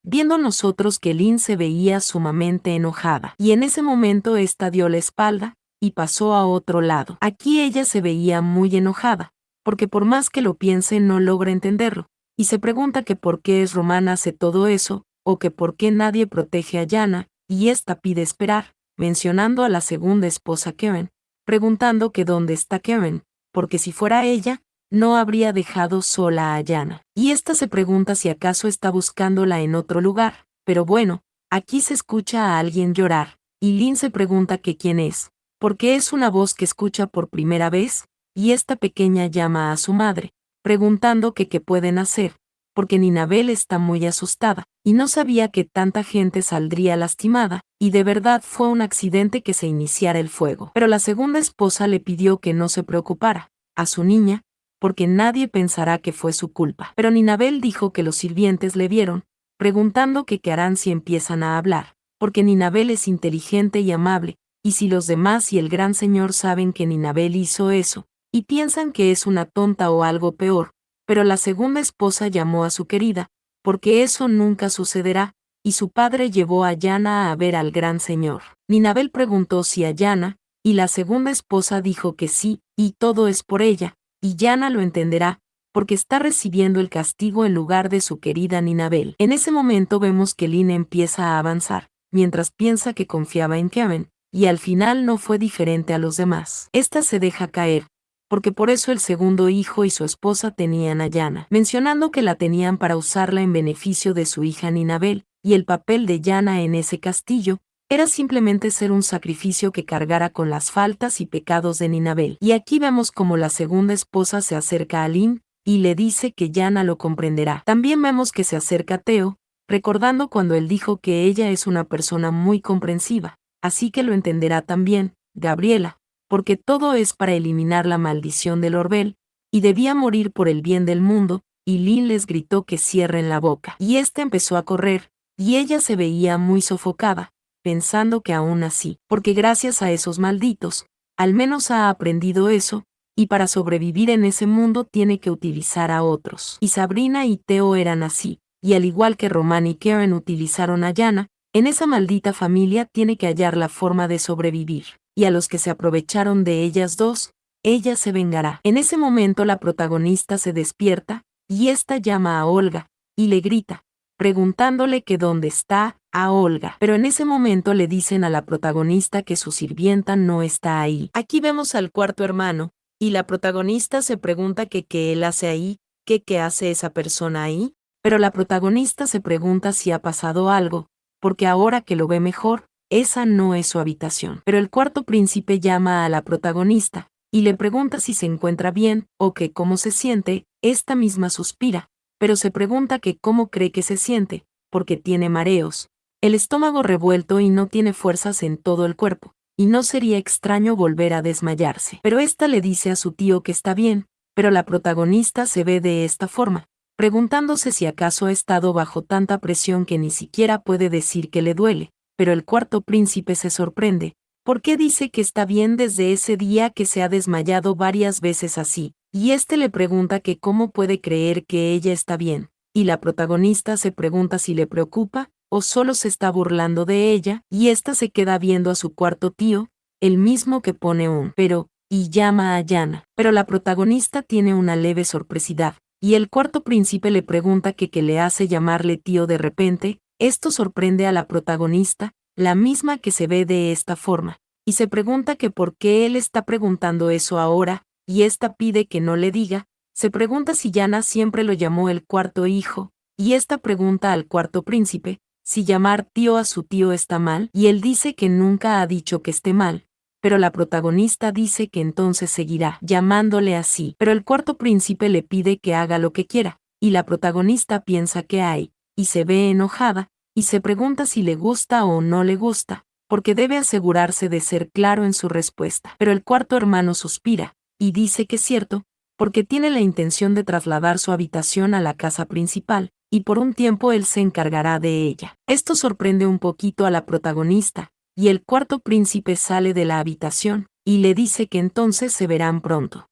[SPEAKER 1] Viendo nosotros que Lynn se veía sumamente enojada, y en ese momento esta dio la espalda, y pasó a otro lado. Aquí ella se veía muy enojada, porque por más que lo piense no logra entenderlo, y se pregunta que por qué es Román hace todo eso, o que por qué nadie protege a Yana, y esta pide esperar, mencionando a la segunda esposa Karen, preguntando que dónde está Karen, porque si fuera ella, no habría dejado sola a Yana. Y esta se pregunta si acaso está buscándola en otro lugar, pero bueno, aquí se escucha a alguien llorar, y Lynn se pregunta que quién es, porque es una voz que escucha por primera vez, y esta pequeña llama a su madre, preguntando que qué pueden hacer, porque Ninabel está muy asustada, y no sabía que tanta gente saldría lastimada, y de verdad fue un accidente que se iniciara el fuego. Pero la segunda esposa le pidió que no se preocupara a su niña, porque nadie pensará que fue su culpa. Pero Ninabel dijo que los sirvientes le vieron, preguntando que qué harán si empiezan a hablar, porque Ninabel es inteligente y amable, y si los demás y el gran señor saben que Ninabel hizo eso, y piensan que es una tonta o algo peor, pero la segunda esposa llamó a su querida, porque eso nunca sucederá, y su padre llevó a Yana a ver al gran señor. Ninabel preguntó si a Yana, y la segunda esposa dijo que sí, y todo es por ella, y Yana lo entenderá, porque está recibiendo el castigo en lugar de su querida Ninabel. En ese momento vemos que Lynn empieza a avanzar, mientras piensa que confiaba en Karen, y al final no fue diferente a los demás. Esta se deja caer, porque por eso el segundo hijo y su esposa tenían a Yana, mencionando que la tenían para usarla en beneficio de su hija Ninabel, y el papel de Yana en ese castillo era simplemente ser un sacrificio que cargara con las faltas y pecados de Ninabel. Y aquí vemos como la segunda esposa se acerca a Lynn, y le dice que Yana lo comprenderá. También vemos que se acerca a Theo, recordando cuando él dijo que ella es una persona muy comprensiva, así que lo entenderá también, Gabriela, porque todo es para eliminar la maldición del Orbel, y debía morir por el bien del mundo, y Lynn les gritó que cierren la boca. Y ésta empezó a correr, y ella se veía muy sofocada, pensando que aún así, porque gracias a esos malditos, al menos ha aprendido eso, y para sobrevivir en ese mundo tiene que utilizar a otros. Y Sabrina y Theo eran así, y al igual que Roman y Karen utilizaron a Yana, en esa maldita familia tiene que hallar la forma de sobrevivir. Y a los que se aprovecharon de ellas dos, ella se vengará. En ese momento la protagonista se despierta, y ésta llama a Olga, y le grita, preguntándole que dónde está a Olga. Pero en ese momento le dicen a la protagonista que su sirvienta no está ahí. Aquí vemos al cuarto hermano, y la protagonista se pregunta que qué él hace ahí, que qué hace esa persona ahí, pero la protagonista se pregunta si ha pasado algo, porque ahora que lo ve mejor, esa no es su habitación. Pero el cuarto príncipe llama a la protagonista, y le pregunta si se encuentra bien, o que cómo se siente. Esta misma suspira, pero se pregunta que cómo cree que se siente, porque tiene mareos, el estómago revuelto y no tiene fuerzas en todo el cuerpo, y no sería extraño volver a desmayarse. Pero esta le dice a su tío que está bien, pero la protagonista se ve de esta forma, preguntándose si acaso ha estado bajo tanta presión que ni siquiera puede decir que le duele. Pero el cuarto príncipe se sorprende. ¿Por qué dice que está bien desde ese día que se ha desmayado varias veces así? Y este le pregunta que cómo puede creer que ella está bien. Y la protagonista se pregunta si le preocupa, o solo se está burlando de ella, y ésta se queda viendo a su cuarto tío, el mismo que pone un pero, y llama a Yana. Pero la protagonista tiene una leve sorpresidad, y el cuarto príncipe le pregunta que qué le hace llamarle tío de repente. Esto sorprende a la protagonista, la misma que se ve de esta forma, y se pregunta que por qué él está preguntando eso ahora, y ésta pide que no le diga. Se pregunta si Yana siempre lo llamó el cuarto hijo, y ésta pregunta al cuarto príncipe si llamar tío a su tío está mal, y él dice que nunca ha dicho que esté mal, pero la protagonista dice que entonces seguirá llamándole así. Pero el cuarto príncipe le pide que haga lo que quiera, y la protagonista piensa que hay, y se ve enojada, y se pregunta si le gusta o no le gusta, porque debe asegurarse de ser claro en su respuesta. Pero el cuarto hermano suspira, y dice que es cierto, porque tiene la intención de trasladar su habitación a la casa principal, y por un tiempo él se encargará de ella. Esto sorprende un poquito a la protagonista, y el cuarto príncipe sale de la habitación, y le dice que entonces se verán pronto.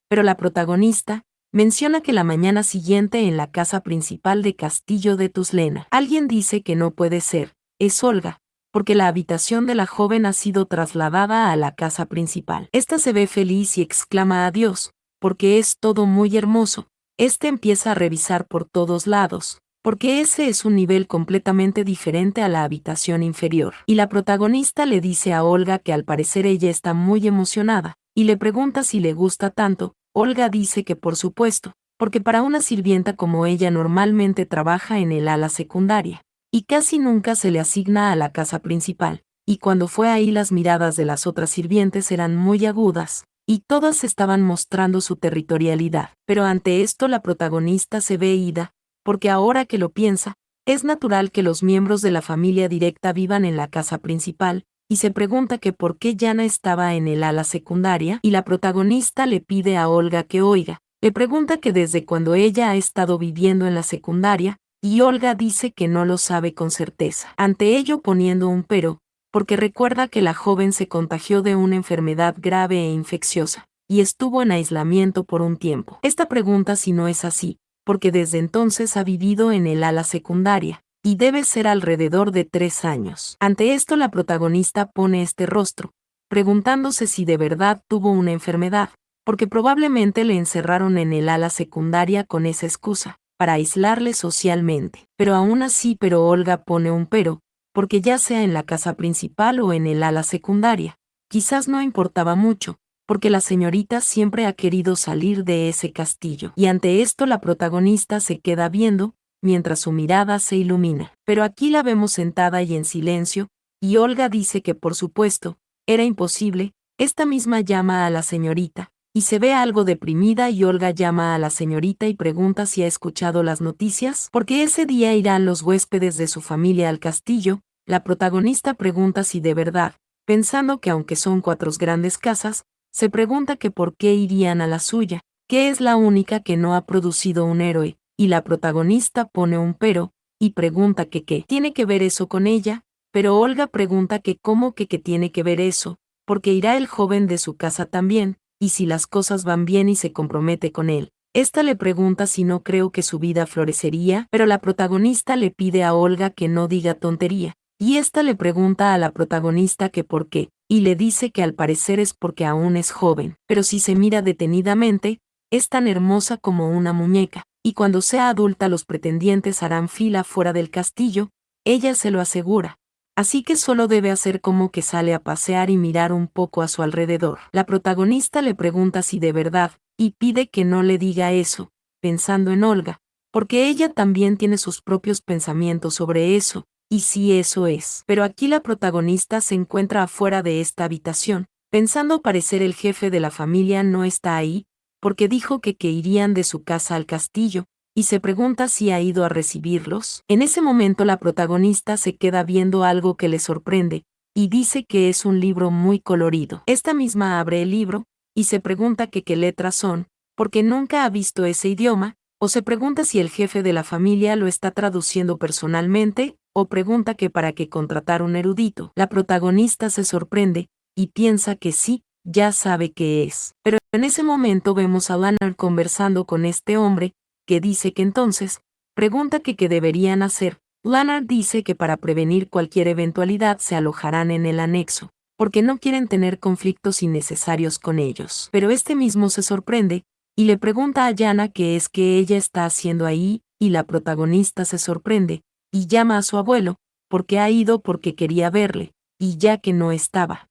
[SPEAKER 1] Pero la protagonista menciona que la mañana siguiente en la casa principal de Castillo de Tuzlena, alguien dice que no puede ser, es Olga, porque la habitación de la joven ha sido trasladada a la casa principal. Esta se ve feliz y exclama adiós, porque es todo muy hermoso. Este empieza a revisar por todos lados, porque ese es un nivel completamente diferente a la habitación inferior. Y la protagonista le dice a Olga que al parecer ella está muy emocionada, y le pregunta si le gusta tanto. Olga dice que por supuesto, porque para una sirvienta como ella normalmente trabaja en el ala secundaria, y casi nunca se le asigna a la casa principal, y cuando fue ahí las miradas de las otras sirvientes eran muy agudas, y todas estaban mostrando su territorialidad. Pero ante esto la protagonista se ve ida, porque ahora que lo piensa, es natural que los miembros de la familia directa vivan en la casa principal, y se pregunta que por qué Yana estaba en el ala secundaria, y la protagonista le pide a Olga que oiga. Le pregunta que desde cuando ella ha estado viviendo en la secundaria, y Olga dice que no lo sabe con certeza. Ante ello poniendo un pero, porque recuerda que la joven se contagió de una enfermedad grave e infecciosa, y estuvo en aislamiento por un tiempo. Esta pregunta si no es así, porque desde entonces ha vivido en el ala secundaria, y debe ser alrededor de 3 años. Ante esto la protagonista pone este rostro, preguntándose si de verdad tuvo una enfermedad, porque probablemente le encerraron en el ala secundaria con esa excusa, para aislarle socialmente. Pero aún así, Olga pone un pero, porque ya sea en la casa principal o en el ala secundaria, quizás no importaba mucho, porque la señorita siempre ha querido salir de ese castillo. Y ante esto la protagonista se queda viendo, mientras su mirada se ilumina. Pero aquí la vemos sentada y en silencio, y Olga dice que por supuesto, era imposible. Esta misma llama a la señorita, y se ve algo deprimida y Olga llama a la señorita y pregunta si ha escuchado las noticias, porque ese día irán los huéspedes de su familia al castillo. La protagonista pregunta si de verdad, pensando que aunque son 4 grandes casas, se pregunta que por qué irían a la suya, que es la única que no ha producido un héroe, y la protagonista pone un pero, y pregunta que qué tiene que ver eso con ella, pero Olga pregunta que cómo que qué tiene que ver eso, porque irá el joven de su casa también, y si las cosas van bien y se compromete con él. Esta le pregunta si no creo que su vida florecería, pero la protagonista le pide a Olga que no diga tontería, y esta le pregunta a la protagonista que por qué, y le dice que al parecer es porque aún es joven, pero si se mira detenidamente, es tan hermosa como una muñeca, y cuando sea adulta los pretendientes harán fila fuera del castillo, ella se lo asegura. Así que solo debe hacer como que sale a pasear y mirar un poco a su alrededor. La protagonista le pregunta si de verdad, y pide que no le diga eso, pensando en Olga, porque ella también tiene sus propios pensamientos sobre eso, y si eso es. Pero aquí la protagonista se encuentra afuera de esta habitación, pensando parecer el jefe de la familia no está ahí, porque dijo que irían de su casa al castillo, y se pregunta si ha ido a recibirlos. En ese momento la protagonista se queda viendo algo que le sorprende, y dice que es un libro muy colorido. Esta misma abre el libro, y se pregunta que qué letras son, porque nunca ha visto ese idioma, o se pregunta si el jefe de la familia lo está traduciendo personalmente, o pregunta que para qué contratar un erudito. La protagonista se sorprende, y piensa que sí, ya sabe qué es. Pero en ese momento vemos a Leonard conversando con este hombre, que dice que entonces, pregunta que qué deberían hacer. Leonard dice que para prevenir cualquier eventualidad se alojarán en el anexo, porque no quieren tener conflictos innecesarios con ellos. Pero este mismo se sorprende, y le pregunta a Yana qué es que ella está haciendo ahí, y la protagonista se sorprende, y llama a su abuelo, porque ha ido porque quería verle, y ya que no estaba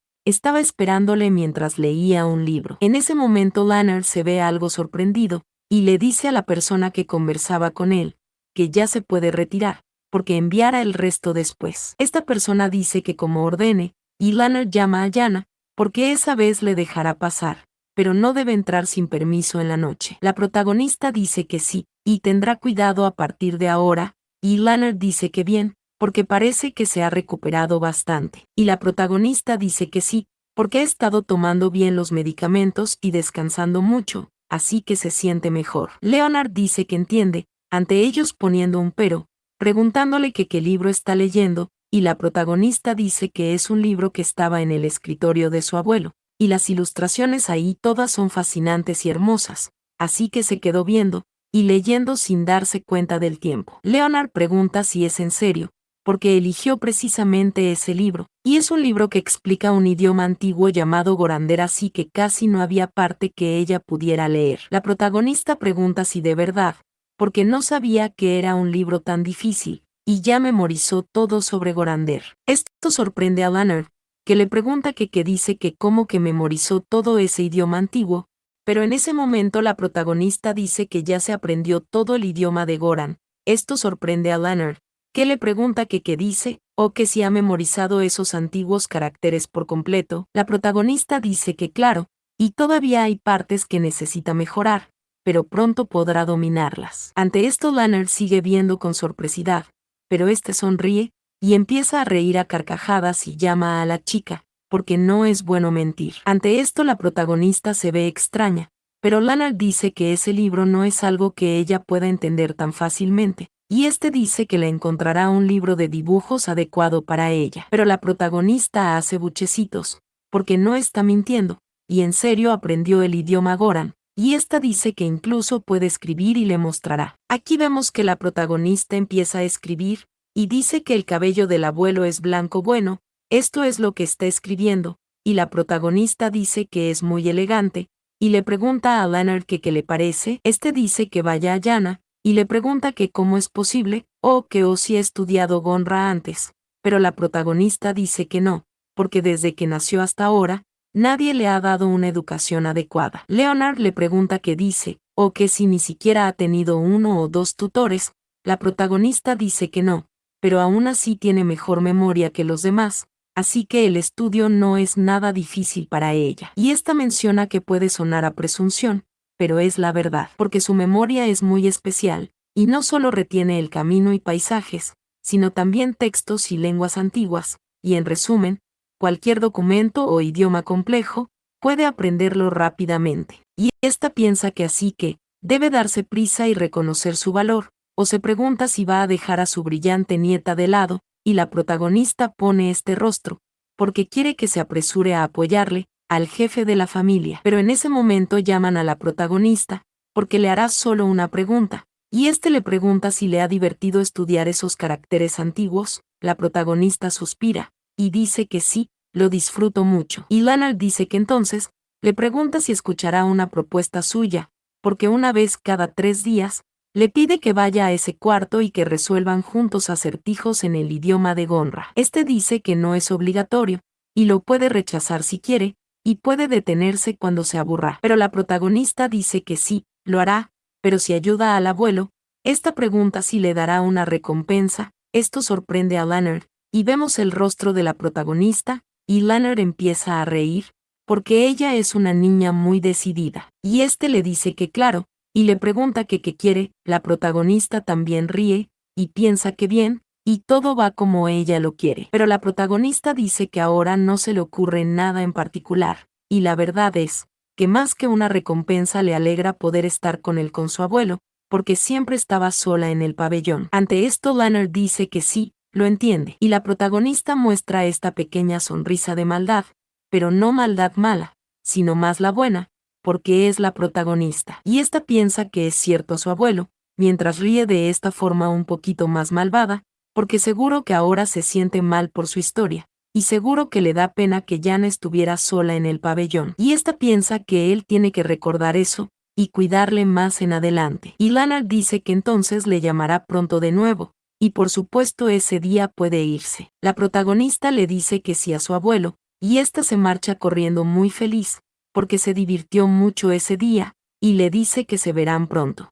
[SPEAKER 1] esperándole mientras leía un libro. En ese momento Leonard se ve algo sorprendido, y le dice a la persona que conversaba con él, que ya se puede retirar, porque enviará el resto después. Esta persona dice que como ordene, y Leonard llama a Yana, porque esa vez le dejará pasar, pero no debe entrar sin permiso en la noche. La protagonista dice que sí, y tendrá cuidado a partir de ahora, y Leonard dice que bien, porque parece que se ha recuperado bastante. Y la protagonista dice que sí, porque ha estado tomando bien los medicamentos y descansando mucho, así que se siente mejor. Leonard dice que entiende, ante ellos poniendo un pero, preguntándole que qué libro está leyendo, y la protagonista dice que es un libro que estaba en el escritorio de su abuelo, y las ilustraciones ahí todas son fascinantes y hermosas, así que se quedó viendo y leyendo sin darse cuenta del tiempo. Leonard pregunta si es en serio, porque eligió precisamente ese libro, y es un libro que explica un idioma antiguo llamado Gorander, así que casi no había parte que ella pudiera leer. La protagonista pregunta si de verdad, porque no sabía que era un libro tan difícil, y ya memorizó todo sobre Gorander. Esto sorprende a Leonard, que le pregunta que qué dice que cómo que memorizó todo ese idioma antiguo, pero en ese momento la protagonista dice que ya se aprendió todo el idioma de Goran. Esto sorprende a Leonard, que le pregunta que qué dice, o que si ha memorizado esos antiguos caracteres por completo. La protagonista dice que claro, y todavía hay partes que necesita mejorar, pero pronto podrá dominarlas. Ante esto Leonard sigue viendo con sorpresidad, pero este sonríe y empieza a reír a carcajadas y llama a la chica, porque no es bueno mentir. Ante esto la protagonista se ve extraña, pero Leonard dice que ese libro no es algo que ella pueda entender tan fácilmente, y este dice que le encontrará un libro de dibujos adecuado para ella. Pero la protagonista hace buchecitos, porque no está mintiendo, y en serio aprendió el idioma Goran, y esta dice que incluso puede escribir y le mostrará. Aquí vemos que la protagonista empieza a escribir, y dice que el cabello del abuelo es blanco bueno, esto es lo que está escribiendo, y la protagonista dice que es muy elegante, y le pregunta a Leonard que qué le parece, este dice que vaya a Yana, y le pregunta que cómo es posible, o si ha estudiado Gonra antes, pero la protagonista dice que no, porque desde que nació hasta ahora, nadie le ha dado una educación adecuada. Leonard le pregunta qué dice, o que si ni siquiera ha tenido 1 o 2 tutores, la protagonista dice que no, pero aún así tiene mejor memoria que los demás, así que el estudio no es nada difícil para ella. Y esta menciona que puede sonar a presunción, pero es la verdad, porque su memoria es muy especial, y no solo retiene el camino y paisajes, sino también textos y lenguas antiguas, y en resumen, cualquier documento o idioma complejo, puede aprenderlo rápidamente. Y esta piensa que así que, debe darse prisa y reconocer su valor, o se pregunta si va a dejar a su brillante nieta de lado, y la protagonista pone este rostro, porque quiere que se apresure a apoyarle, al jefe de la familia. Pero en ese momento llaman a la protagonista, porque le hará solo una pregunta, y este le pregunta si le ha divertido estudiar esos caracteres antiguos. La protagonista suspira, y dice que sí, lo disfruto mucho. Y Leonard dice que entonces, le pregunta si escuchará una propuesta suya, porque una vez cada 3 días, le pide que vaya a ese cuarto y que resuelvan juntos acertijos en el idioma de Gonra. Este dice que no es obligatorio, y lo puede rechazar si quiere, y puede detenerse cuando se aburra. Pero la protagonista dice que sí, lo hará, pero si ayuda al abuelo, esta pregunta si le dará una recompensa. Esto sorprende a Leonard, y vemos el rostro de la protagonista, y Leonard empieza a reír, porque ella es una niña muy decidida. Y este le dice que claro, y le pregunta que qué quiere. La protagonista también ríe, y piensa que bien, y todo va como ella lo quiere. Pero la protagonista dice que ahora no se le ocurre nada en particular, y la verdad es, que más que una recompensa le alegra poder estar con él con su abuelo, porque siempre estaba sola en el pabellón. Ante esto Leonard dice que sí, lo entiende, y la protagonista muestra esta pequeña sonrisa de maldad, pero no maldad mala, sino más la buena, porque es la protagonista. Y esta piensa que es cierto su abuelo, mientras ríe de esta forma un poquito más malvada, porque seguro que ahora se siente mal por su historia, y seguro que le da pena que Yana estuviera sola en el pabellón. Y esta piensa que él tiene que recordar eso, y cuidarle más en adelante. Y Leonard dice que entonces le llamará pronto de nuevo, y por supuesto ese día puede irse. La protagonista le dice que sí a su abuelo, y ésta se marcha corriendo muy feliz, porque se divirtió mucho ese día, y le dice que se verán pronto.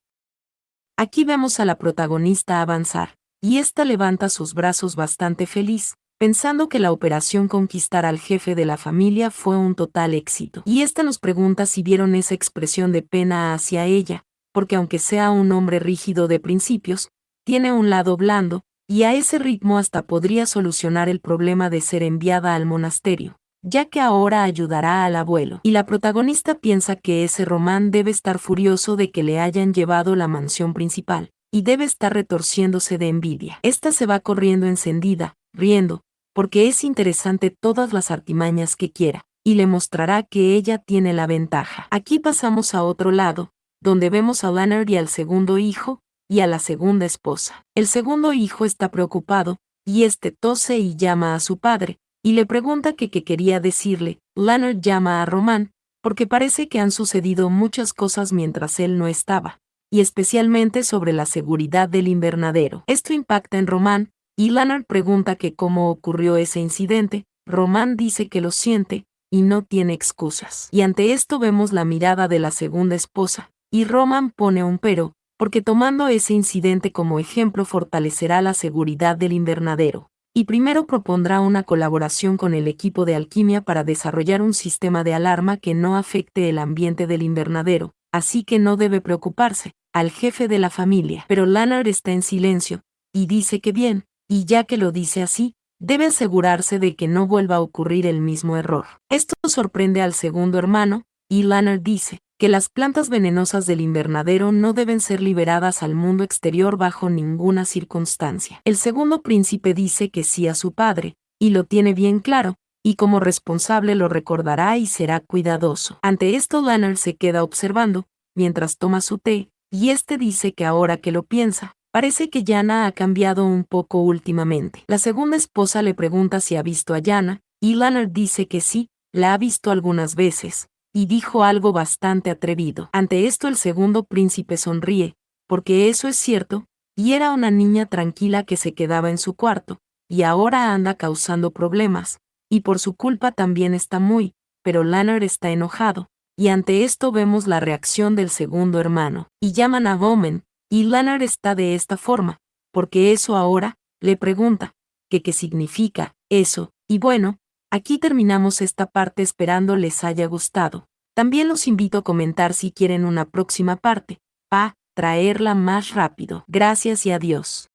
[SPEAKER 1] Aquí vemos a la protagonista avanzar, y ésta levanta sus brazos bastante feliz, pensando que la operación conquistar al jefe de la familia fue un total éxito. Y ésta nos pregunta si vieron esa expresión de pena hacia ella, porque aunque sea un hombre rígido de principios, tiene un lado blando, y a ese ritmo hasta podría solucionar el problema de ser enviada al monasterio, ya que ahora ayudará al abuelo. Y la protagonista piensa que ese Román debe estar furioso de que le hayan llevado la mansión principal, y debe estar retorciéndose de envidia. Esta se va corriendo encendida, riendo, porque es interesante todas las artimañas que quiera, y le mostrará que ella tiene la ventaja. Aquí pasamos a otro lado, donde vemos a Leonard y al segundo hijo, y a la segunda esposa. El segundo hijo está preocupado, y este tose y llama a su padre, y le pregunta que qué quería decirle. Leonard llama a Román, porque parece que han sucedido muchas cosas mientras él no estaba, y especialmente sobre la seguridad del invernadero. Esto impacta en Román, y Leonard pregunta que cómo ocurrió ese incidente. Román dice que lo siente, y no tiene excusas. Y ante esto vemos la mirada de la segunda esposa, y Román pone un pero, porque tomando ese incidente como ejemplo fortalecerá la seguridad del invernadero. y primero propondrá una colaboración con el equipo de alquimia para desarrollar un sistema de alarma que no afecte el ambiente del invernadero, así que no debe preocuparse, al jefe de la familia. Pero Leonard está en silencio, y dice que bien, y ya que lo dice así, debe asegurarse de que no vuelva a ocurrir el mismo error. Esto sorprende al segundo hermano, y Leonard dice que las plantas venenosas del invernadero no deben ser liberadas al mundo exterior bajo ninguna circunstancia. El segundo príncipe dice que sí a su padre, y lo tiene bien claro, y como responsable lo recordará y será cuidadoso. Ante esto Leonard se queda observando, mientras toma su té, y este dice que ahora que lo piensa, parece que Yana ha cambiado un poco últimamente. La segunda esposa le pregunta si ha visto a Yana, y Leonard dice que sí, la ha visto algunas veces, y dijo algo bastante atrevido. Ante esto el segundo príncipe sonríe, porque eso es cierto, y era una niña tranquila que se quedaba en su cuarto, y ahora anda causando problemas, y por su culpa también está muy, pero Leonard está enojado, y ante esto vemos la reacción del segundo hermano, y llaman a Bowman, y Leonard está de esta forma, porque eso ahora, le pregunta, que qué significa, eso, y bueno, aquí terminamos esta parte esperando les haya gustado. También los invito a comentar si quieren una próxima parte, para traerla más rápido. Gracias y adiós.